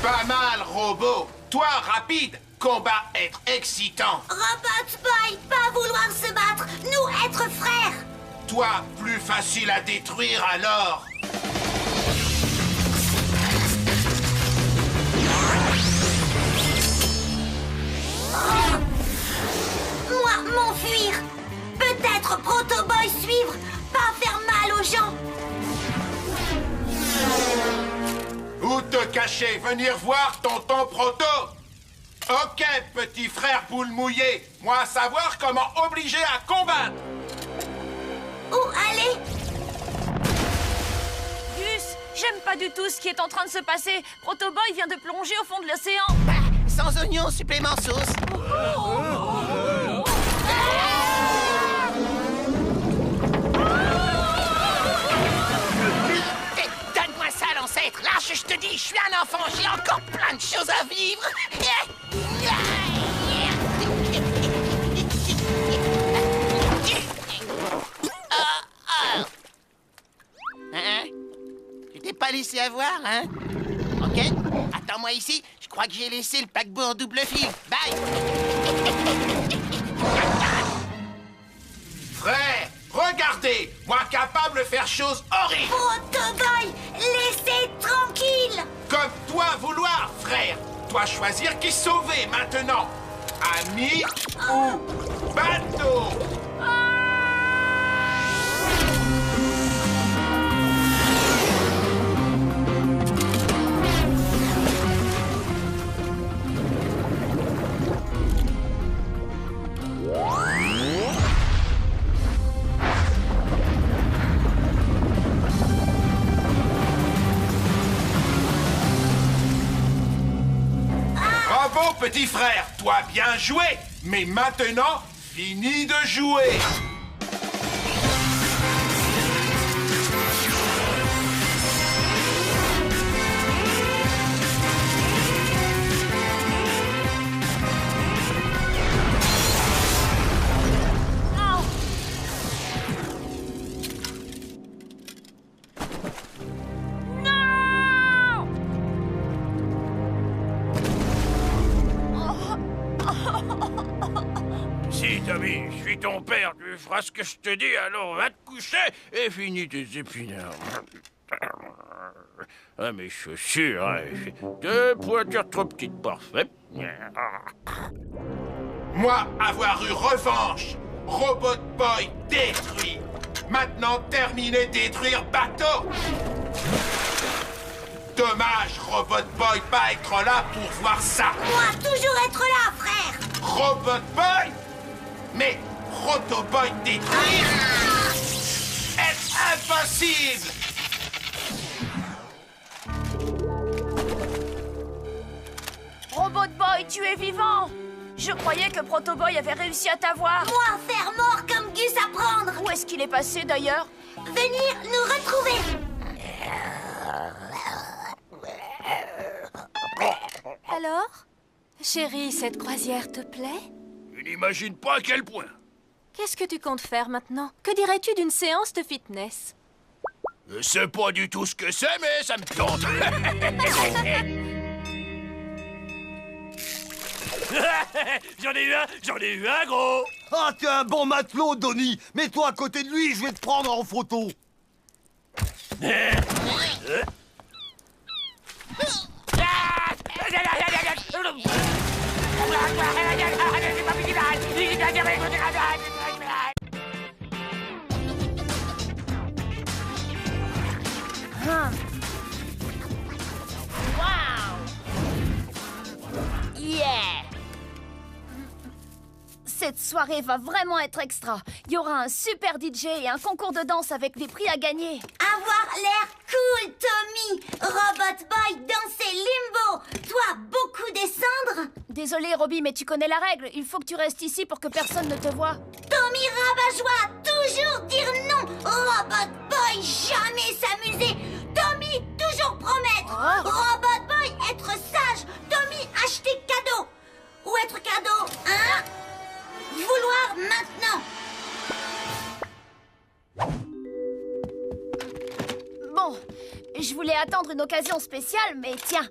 Pas mal, robot. Toi, rapide. Combat être excitant. Robot Boy, pas vouloir se battre, nous être frères. Toi, plus facile à détruire alors. Moi, m'enfuir. Peut-être Proto Boy suivre, pas faire mal aux gens. Où te cacher? Venir voir tonton Proto? Ok, petit frère boule mouillée. Moi, savoir comment obliger à combattre. Où aller? Gus, j'aime pas du tout ce qui est en train de se passer. Proto Boy vient de plonger au fond de l'océan. Bah, sans oignon, supplément sauce. Donne-moi ça, l'ancêtre. Lâche, je te dis, je suis un enfant, j'ai encore plein de choses à vivre. Hein? Tu t'es pas laissé avoir, hein? Ok, attends-moi ici. Je crois que j'ai laissé le paquebot en double fil. Bye! Frère, regardez. Moi capable de faire choses horribles. Proto Boy, laissez tranquille. Comme toi vouloir, frère. Toi choisir qui sauver maintenant. Ami ou bateau? Bravo, petit frère. Toi, bien joué. Mais maintenant, fini de jouer. Si, Tommy, je suis ton père, tu feras ce que je te dis, alors va te coucher et finis tes épinards. Ah, mes chaussures, hein, deux pointures trop petites, parfait. Moi, avoir eu revanche. Robot Boy détruit. Maintenant, terminé détruire bateau. Dommage, Robot Boy, pas être là pour voir ça. Moi, toujours être là, frère. Robot Boy? Mais Proto Boy détruire? Est impossible. Robot Boy, tu es vivant. Je croyais que Proto Boy avait réussi à t'avoir. Moi, faire mort comme Gus à prendre. Où est-ce qu'il est passé d'ailleurs? Venir nous retrouver. Alors? Chérie, cette croisière te plaît? Tu n'imagines pas à quel point. Qu'est-ce que tu comptes faire maintenant? Que dirais-tu d'une séance de fitness? Je sais pas du tout ce que c'est, mais ça me tente. J'en ai eu un, gros. Ah, t'es un bon matelot, Donny. Mets-toi à côté de lui, je vais te prendre en photo. Yeah! Cette soirée va vraiment être extra. Il y aura un super DJ et un concours de danse avec des prix à gagner. Avoir l'air cool, Tommy. Robot Boy danser limbo. Toi, beaucoup descendre. Désolé, Robbie, mais tu connais la règle. Il faut que tu restes ici pour que personne ne te voie. Tommy rabat-joie, toujours dire non. Robot Boy, jamais s'amuser. Tommy, toujours promettre. Robot Boy, être sage. Tommy, acheter cadeau. Ou être cadeau, hein? Vouloir maintenant. Bon, je voulais attendre une occasion spéciale, mais tiens.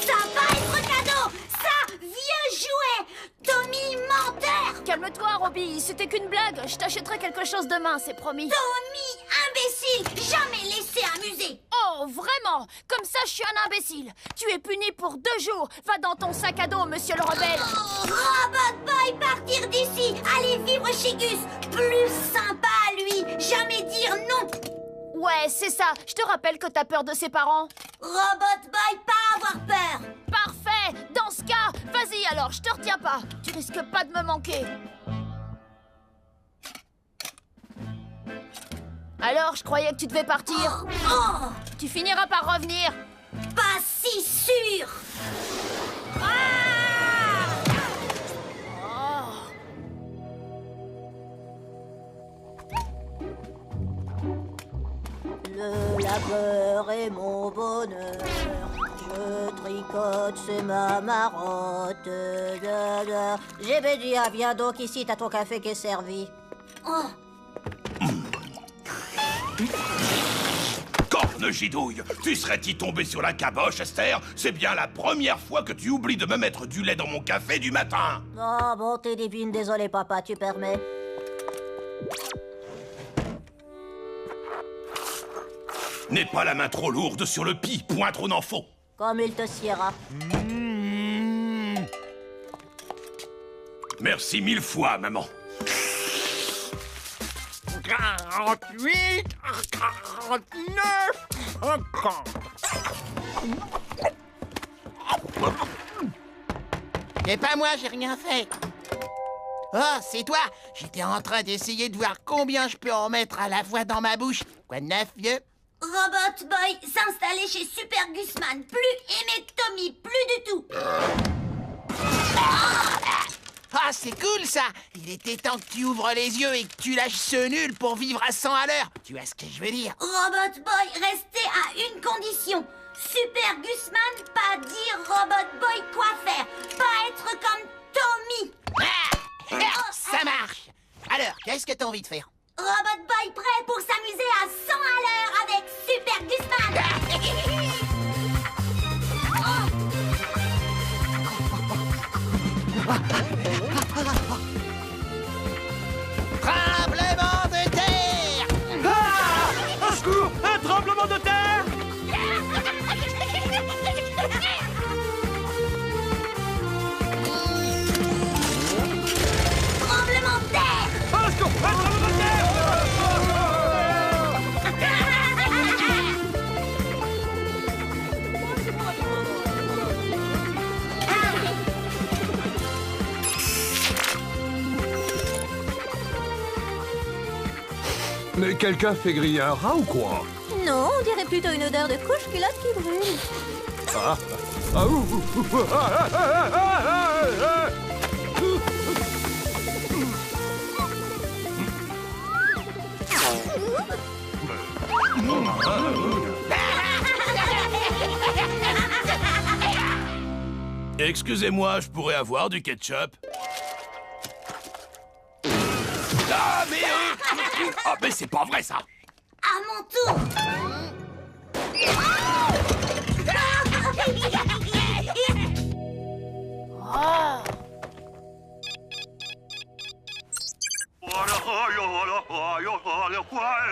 Ça va être cadeau. Ça, vieux jouet. Tommy, menteur. Calme-toi, Robbie. C'était qu'une blague. Je t'achèterai quelque chose demain, c'est promis. Tommy, imbécile. Jamais laissé amuser. Oh, vraiment? Comme ça, je suis un imbécile. Tu es puni pour 2 jours. Va dans ton sac à dos, monsieur le rebelle. Robot Boy, partir d'ici. Aller vivre chez Gus. Plus sympa, lui. Jamais dire non. Ouais, c'est ça. Je te rappelle que t'as peur de ses parents. Robot Boy, pas avoir peur. Parfait. Dans ce cas, vas-y alors, je te retiens pas. Tu risques pas de me manquer. Alors, je croyais que tu devais partir. Tu finiras par revenir. Pas si sûr. Le labeur est mon bonheur. Je tricote, c'est ma marotte. J'ai viens donc ici, t'as ton café qui est servi. Corne gidouille, tu serais-y tombé sur la caboche, Esther? C'est bien la première fois que tu oublies de me mettre du lait dans mon café du matin. Oh, bon, t'es divine, désolé papa, tu permets. N'aie pas la main trop lourde sur le pis, point trop n'en faut. Comme il te siera. Merci 1000 fois, maman. 48, 49, 50. C'est pas moi, j'ai rien fait. Oh, c'est toi. J'étais en train d'essayer de voir combien je peux en mettre à la fois dans ma bouche. Quoi de neuf, vieux? Robot Boy s'installer chez Super Gusman. Plus aimer Tommy, plus du tout. Ah, c'est cool, ça. Il était temps que tu ouvres les yeux et que tu lâches ce nul pour vivre à 100 à l'heure. Tu vois ce que je veux dire? Robot Boy, restez à une condition. Super Gusman, pas dire Robot Boy quoi faire. Pas être comme Tommy. Ça marche. Alors, qu'est-ce que t'as envie de faire? Robot Boy prêt pour s'amuser à 100 à l'heure avec Super Gusman. Tremblement de terre! Au secours! Un tremblement de terre! Tremblement de terre! Au secours! Un tremblement de terre! Mais quelqu'un fait griller un rat ou quoi? Non, on dirait plutôt une odeur de couche-culotte qui brûle. Ah, ah, ouh, ouh, ouh, ah, ah, ah, ah, ah, ah. Excusez-moi, je pourrais avoir du ketchup? Ah, mais... Ah, mais c'est pas vrai, ça! À mon tour.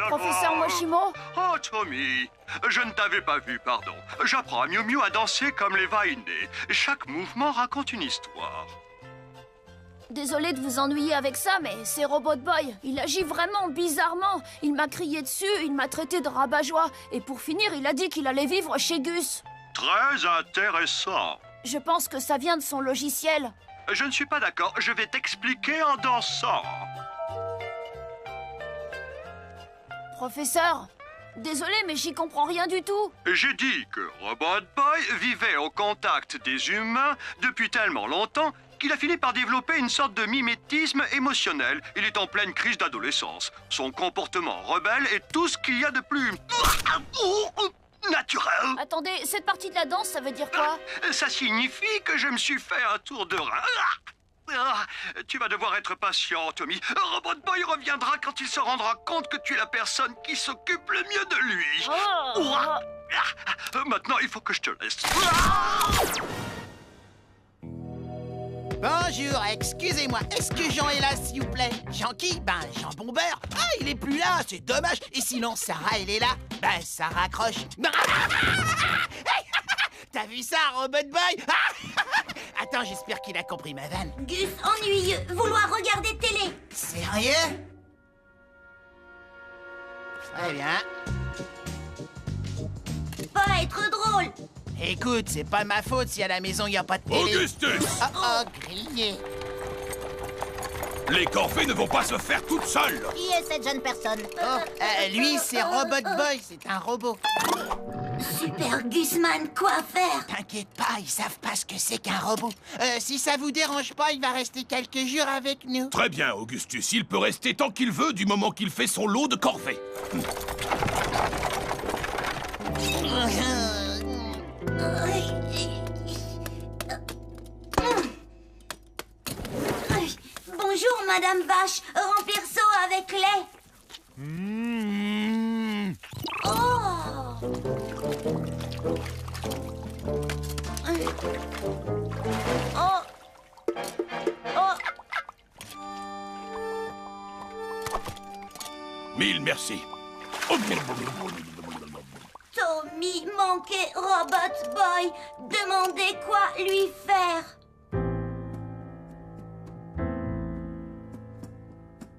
Professeur Moshimo? Oh, Tommy, je ne t'avais pas vu, pardon. J'apprends à Miu Miu à danser comme les Vainés. Chaque mouvement raconte une histoire. Désolé de vous ennuyer avec ça, mais c'est Robot Boy. Il agit vraiment bizarrement. Il m'a crié dessus, il m'a traité de rabat-joie. Et pour finir, il a dit qu'il allait vivre chez Gus. Très intéressant. Je pense que ça vient de son logiciel. Je ne suis pas d'accord. Je vais t'expliquer en dansant. Professeur, désolé, mais j'y comprends rien du tout. J'ai dit que Robot Boy vivait au contact des humains depuis tellement longtemps qu'il a fini par développer une sorte de mimétisme émotionnel. Il est en pleine crise d'adolescence. Son comportement rebelle est tout ce qu'il y a de plus naturel. Attendez, cette partie de la danse, ça veut dire quoi? Ça signifie que je me suis fait un tour de rein. Tu vas devoir être patient, Tommy. Robot Boy reviendra quand il se rendra compte que tu es la personne qui s'occupe le mieux de lui. Maintenant, il faut que je te laisse. Bonjour, excusez-moi, est-ce que Jean est là, s'il vous plaît? Jean qui? Ben, Jean Bombeur. Ah, il est plus là, c'est dommage. Et sinon, Sarah, elle est là? Ben, ça raccroche. T'as vu ça, Robot Boy? Attends, j'espère qu'il a compris ma vanne. Gus, ennuyeux, vouloir regarder télé. Sérieux? Très bien. Pas être drôle. Écoute, c'est pas ma faute si à la maison il n'y a pas de télé. Augustus! Oh, grillé. Les corvées ne vont pas se faire toutes seules. Qui est cette jeune personne? Lui, c'est Robot Boy, c'est un robot. Super Gusman, quoi faire? T'inquiète pas, ils savent pas ce que c'est qu'un robot. Si ça vous dérange pas, il va rester quelques jours avec nous. Très bien, Augustus. Il peut rester tant qu'il veut du moment qu'il fait son lot de corvées. Bonjour, Madame Vache. Remplir seau avec lait. Oh! Mille merci. Tommy manquait Robot Boy. Demandez quoi lui faire.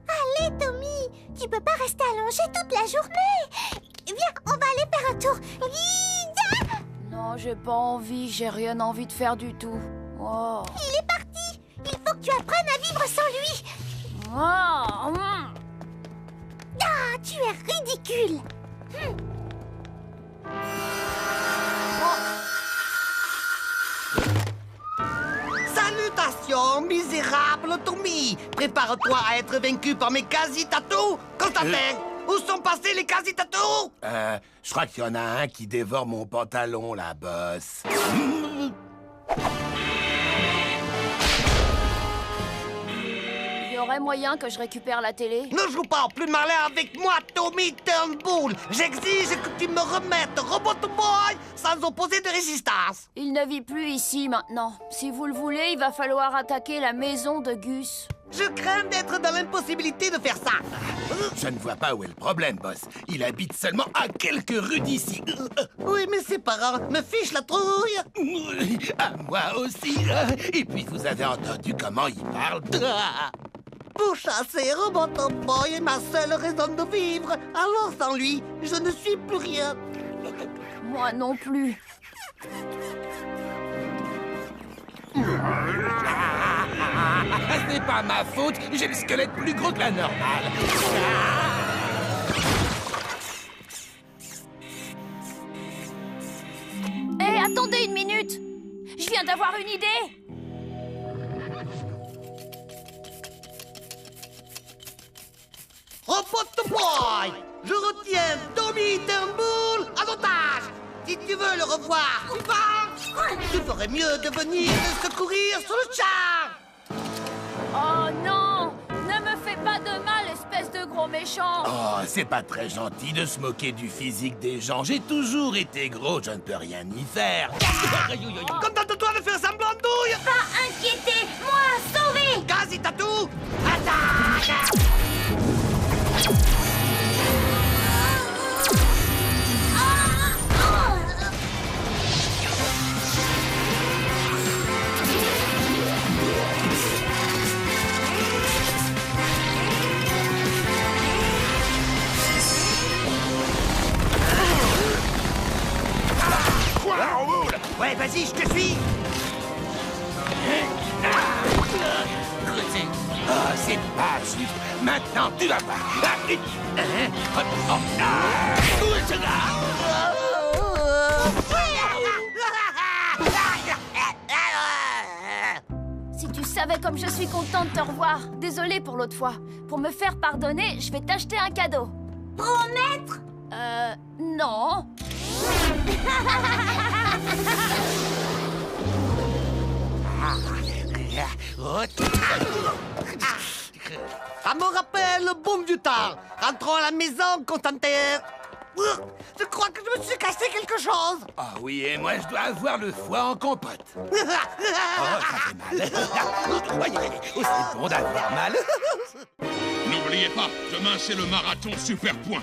Allez, Tommy, tu peux pas rester allongé toute la journée. Viens, on va aller faire un tour. Viens. Non, j'ai pas envie, j'ai rien envie de faire du tout. Oh. Il est parti. Il faut que tu apprennes à vivre sans lui. Ah, tu es ridicule. Salutations, misérable Tommy. Prépare-toi à être vaincu par mes quasi-tatous. Constantin, où sont passés les quasi-tatous? Je crois qu'il y en a un qui dévore mon pantalon, la bosse. Il y aurait moyen que je récupère la télé? Ne joue pas plus malin avec moi, Tommy Turnbull. J'exige que tu me remettes Robot Boy sans opposer de résistance. Il ne vit plus ici maintenant. Si vous le voulez, il va falloir attaquer la maison de Gus. Je crains d'être dans l'impossibilité de faire ça. Je ne vois pas où est le problème, boss. Il habite seulement à quelques rues d'ici. Oui, mais ses parents me fichent la trouille. À moi aussi. Et puis vous avez entendu comment il parle. Pour chasser Robot Boy est ma seule raison de vivre. Alors sans lui, je ne suis plus rien. Moi non plus. C'est pas ma faute, j'ai le squelette plus gros que la normale. Hé, attendez une minute. Je viens d'avoir une idée. Robot Boy, je retiens Tommy Turnbull en otage. Si tu veux le revoir, tu ferais mieux de venir le secourir sur le champ. Oh non! Ne me fais pas de mal, espèce de gros méchant! Oh, c'est pas très gentil de se moquer du physique des gens. J'ai toujours été gros, je ne peux rien y faire. Contente-toi de faire semblant douille. Pas inquiété, moi sauvé. Quasi-tatou, attaque! Vas-y, je te suis. Oh, c'est pas juste. Maintenant, tu vas voir. Si tu savais comme je suis contente de te revoir. Désolée pour l'autre fois. Pour me faire pardonner, je vais t'acheter un cadeau. Promettre? Non. Ça me rappelle le boom du tard. Rentrons à la maison, contenté. Je crois que je me suis cassé quelque chose. Ah oui, et moi je dois avoir le foie en compote. Oh, ça fait mal. Oh, c'est bon d'avoir mal. N'oubliez pas, demain c'est le marathon Super Point.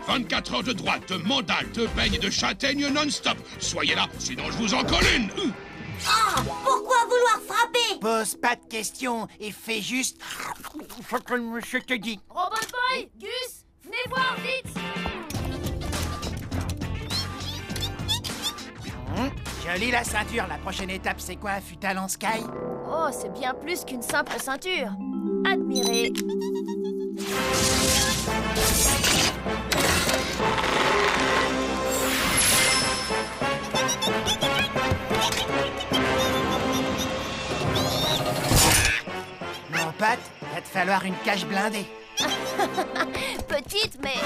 24 heures de droite, de mandale, de beigne et de châtaigne non-stop. Soyez là, sinon je vous en colle une. Ah, pourquoi vouloir frapper? Pose pas de questions et fais juste ce que le monsieur te dit. Robot Boy, Gus, venez voir vite. Jolie la ceinture. La prochaine étape, c'est quoi? Un futal en sky? Oh, c'est bien plus qu'une simple ceinture. Admirez. Mon pote, va te falloir une cage blindée. Petite, mais...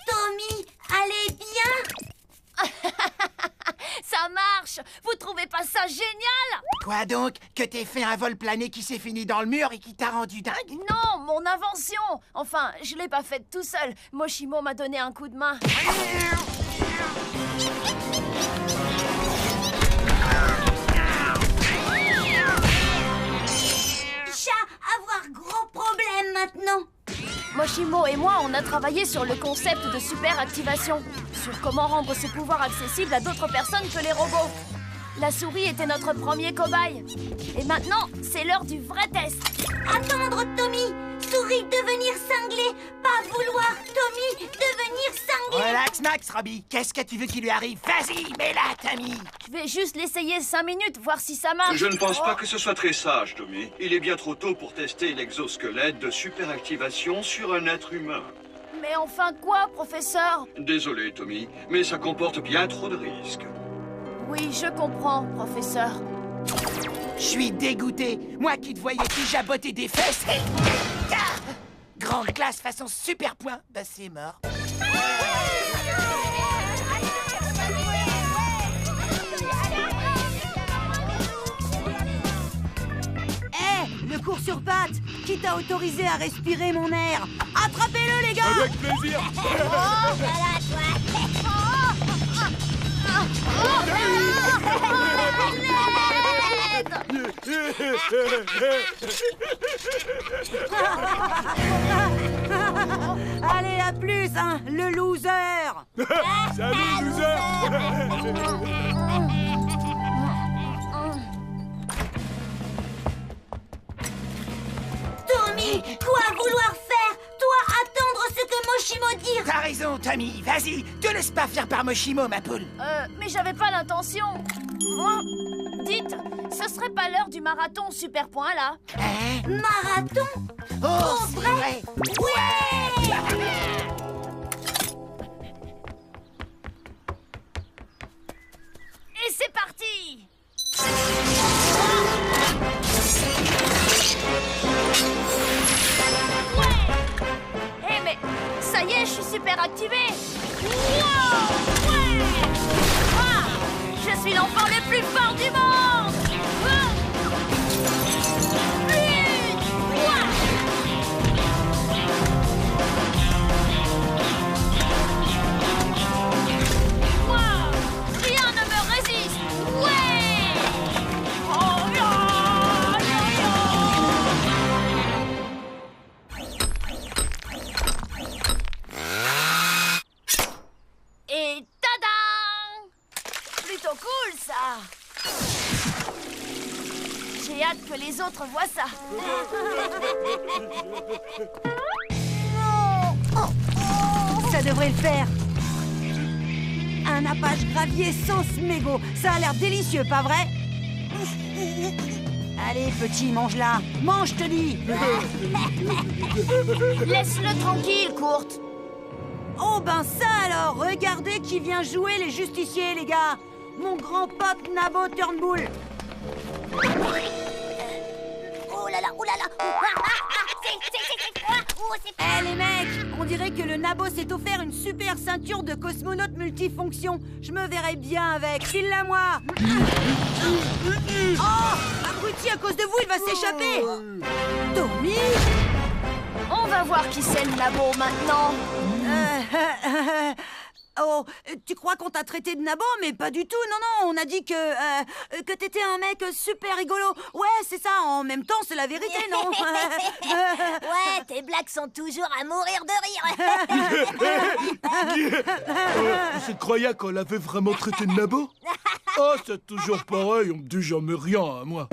Tommy, allez bien? Ça marche! Vous trouvez pas ça génial? Quoi donc? Que t'aies fait un vol plané qui s'est fini dans le mur et qui t'a rendu dingue? Non, mon invention! Enfin, je l'ai pas faite tout seul. Moshimo m'a donné un coup de main. Chat, avoir gros problème maintenant. Moshimo et moi, on a travaillé sur le concept de super activation. Sur comment rendre ce pouvoir accessible à d'autres personnes que les robots. La souris était notre premier cobaye. Et maintenant, c'est l'heure du vrai test. Attendre, Tommy. Souris devenir cinglé. Pas vouloir, Tommy, devenir cinglé. Relax, Max, Robbie. Qu'est-ce que tu veux qu'il lui arrive? Vas-y, mets-la, Tommy. Je vais juste l'essayer 5 minutes, voir si ça marche. Je ne pense pas que ce soit très sage, Tommy. Il est bien trop tôt pour tester l'exosquelette de superactivation sur un être humain. Mais enfin quoi, professeur? Désolé, Tommy, mais ça comporte bien trop de risques. Oui, je comprends, professeur. Je suis dégoûté. Moi qui te voyais déjà botter des fesses. Grande classe façon super point. Bah c'est mort. Le cours sur pattes. Qui t'a autorisé à respirer mon air? Attrapez-le, les gars! Avec plaisir. Allez, à plus, hein, le loser! Salut, loser. Tommy, quoi vouloir faire? Toi, attendre ce que Moshimo dire. T'as raison, Tommy. Vas-y, te laisse pas faire par Moshimo, ma poule. Mais j'avais pas l'intention. Moi, dites, ce serait pas l'heure du marathon super point, là? Marathon? Oh, c'est vrai. Ouais! Et c'est parti! Ouais! Eh mais, ça y est, je suis super activée! Wow! Ouais! Ah! Je suis l'enfant le plus fort du monde! Ah! Vite! Ouais! Wow! Rien ne me résiste! Ouais! Oh, yo, yo, yo! Et tadam! Plutôt cool, ça! J'ai hâte que les autres voient ça. Non! Ça devrait le faire. Un nappage gravier sauce mégot. Ça a l'air délicieux, pas vrai? Allez, petit, mange-la. Mange, je te dis. Laisse-le tranquille, Kurt. Oh ben ça alors, regardez qui vient jouer les justiciers, les gars. Mon grand pote Nabo Turnbull. Oh là là, oh là là. Eh les mecs, on dirait que le Nabo s'est offert une super ceinture de cosmonaute multifonction. Je me verrais bien avec. File-la moi. Oh, abruti, à cause de vous, il va s'échapper. Tommy. On va voir qui c'est le Nabo maintenant. Oh, tu crois qu'on t'a traité de nabo, mais pas du tout, non, on a dit que t'étais un mec super rigolo. Ouais, c'est ça, en même temps, c'est la vérité, non? Ouais, tes blagues sont toujours à mourir de rire. Je croyais qu'on l'avait vraiment traité de nabo. Oh, c'est toujours pareil, on me dit jamais rien, hein, moi.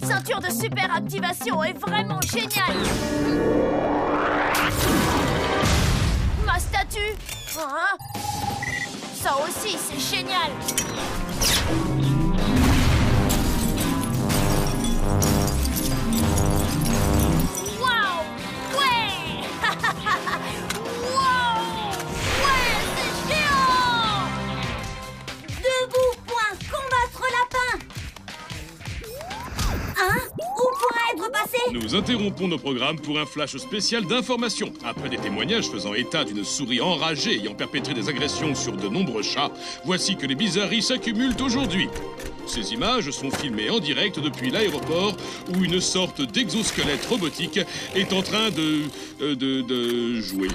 Ceinture de super activation est vraiment géniale. Ma statue, hein? Ça aussi, c'est génial. Waouh! Ouais! Waouh! Ouais, c'est géant! Debout, point, combattre lapin. Hein? Où pourrait être passé? Nous interrompons nos programmes pour un flash spécial d'information. Après des témoignages faisant état d'une souris enragée ayant perpétré des agressions sur de nombreux chats, voici que les bizarreries s'accumulent aujourd'hui. Ces images sont filmées en direct depuis l'aéroport où une sorte d'exosquelette robotique est en train de jouer.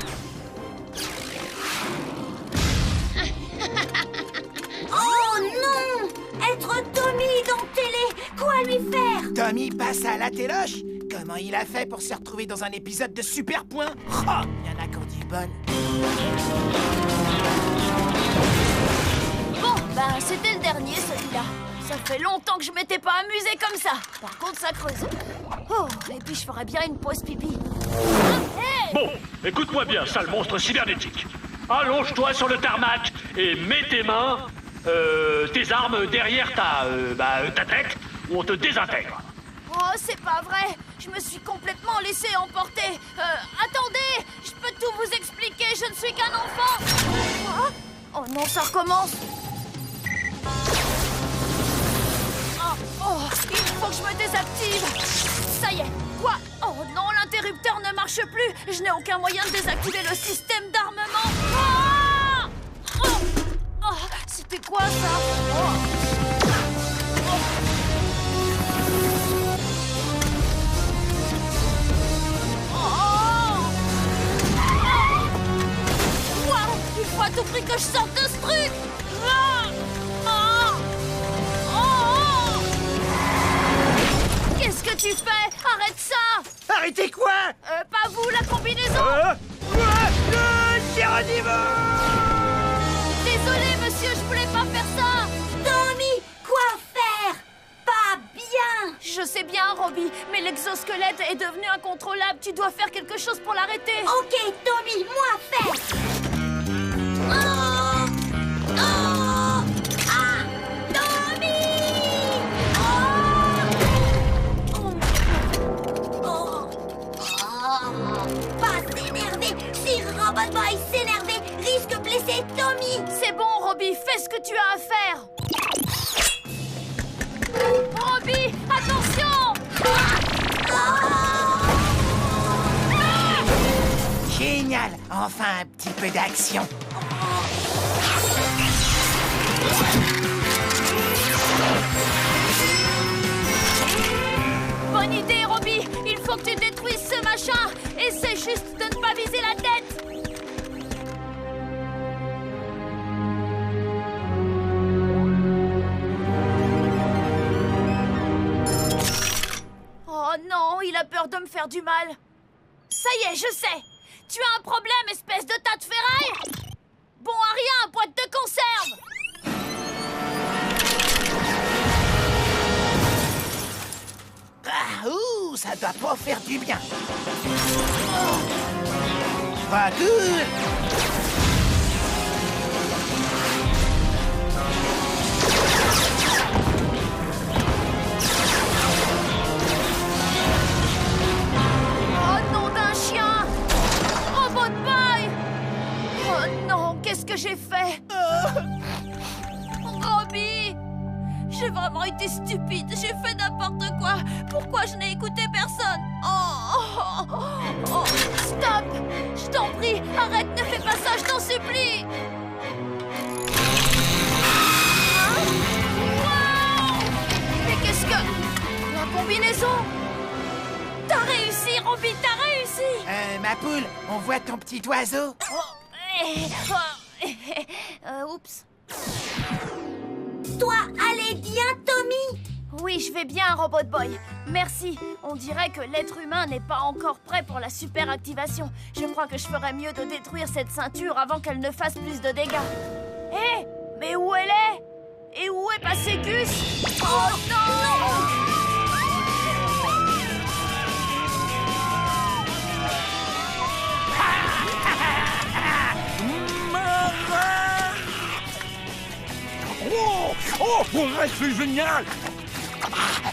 Oh non! Être Tommy dans télé, quoi lui faire? Tommy passe à la téloche? Comment il a fait pour se retrouver dans un épisode de Super Point? Oh, il y en a qui ont du bol. Bon, ben c'était le dernier celui-là. Ça fait longtemps que je m'étais pas amusée comme ça. Par contre, ça creuse. Oh, et puis je ferais bien une pause pipi. Hey! Bon, écoute-moi bien, sale monstre cybernétique. Allonge-toi sur le tarmac et mets tes mains, tes armes derrière ta tête, ou on te désintègre. Oh, c'est pas vrai. Je me suis complètement laissé emporter. Attendez, je peux tout vous expliquer, je ne suis qu'un enfant. Quoi? Oh non, ça recommence. Oh, il faut que je me désactive. Ça y est. Quoi? Oh non, l'interrupteur ne marche plus. Je n'ai aucun moyen de désactiver le système d'armement. Ah! Oh, c'était quoi ça? Il faut à tout prix que je sorte de ce truc. Qu'est-ce que tu fais? Arrête ça! Arrêtez quoi? Pas vous, la combinaison! Geronimo! Désolé, monsieur, je voulais pas faire ça! Tommy, quoi faire? Pas bien! Je sais bien, Robbie, mais l'exosquelette est devenu incontrôlable. Tu dois faire quelque chose pour l'arrêter. Ok, Tommy, moi faire! Robot Boy s'énerver risque de blesser Tommy. C'est bon, Robbie, fais ce que tu as à faire. Robbie, attention! Génial! Enfin un petit peu d'action. Bonne idée, Robbie. Il faut que tu détruises ce machin. Essaie juste de ne pas viser la tête. Oh non, il a peur de me faire du mal. Ça y est, je sais. Tu as un problème, espèce de tas de ferraille? Bon à rien, boîte de conserve. ça doit pas faire du bien. Pas cool. Oh nom d'un chien! Robot Boy! Oh non, qu'est-ce que j'ai fait? Robbie! J'ai vraiment été stupide, j'ai fait n'importe quoi. Pourquoi je n'ai écouté personne? Oh, stop! Je t'en prie, arrête, ne fais pas ça, je t'en supplie! Hein? Wow! Mais qu'est-ce que... La combinaison? T'as réussi, Robbie, t'as réussi! Ma poule, on voit ton petit oiseau. Oups. Toi, allez bien, Tommy? Oui, je vais bien, Robot Boy. Merci. On dirait que l'être humain n'est pas encore prêt pour la super activation. Je crois que je ferais mieux de détruire cette ceinture avant qu'elle ne fasse plus de dégâts. Hé! Mais où elle est? Et où est passé Gus? Oh non! Oh, c'est génial!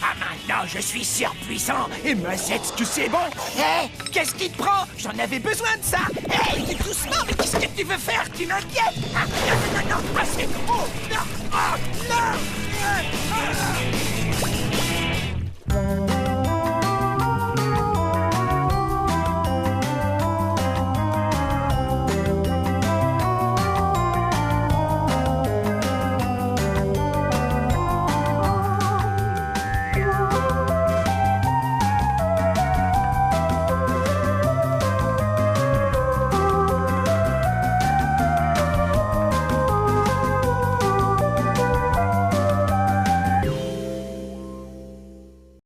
Maintenant, je suis surpuissant et me sais-tu que c'est bon? Hé, qu'est-ce qui te prend? J'en avais besoin de ça. Hé, doucement, mais qu'est-ce que tu veux faire? Tu m'inquiètes. Non, assez. Oh, non, oh, non.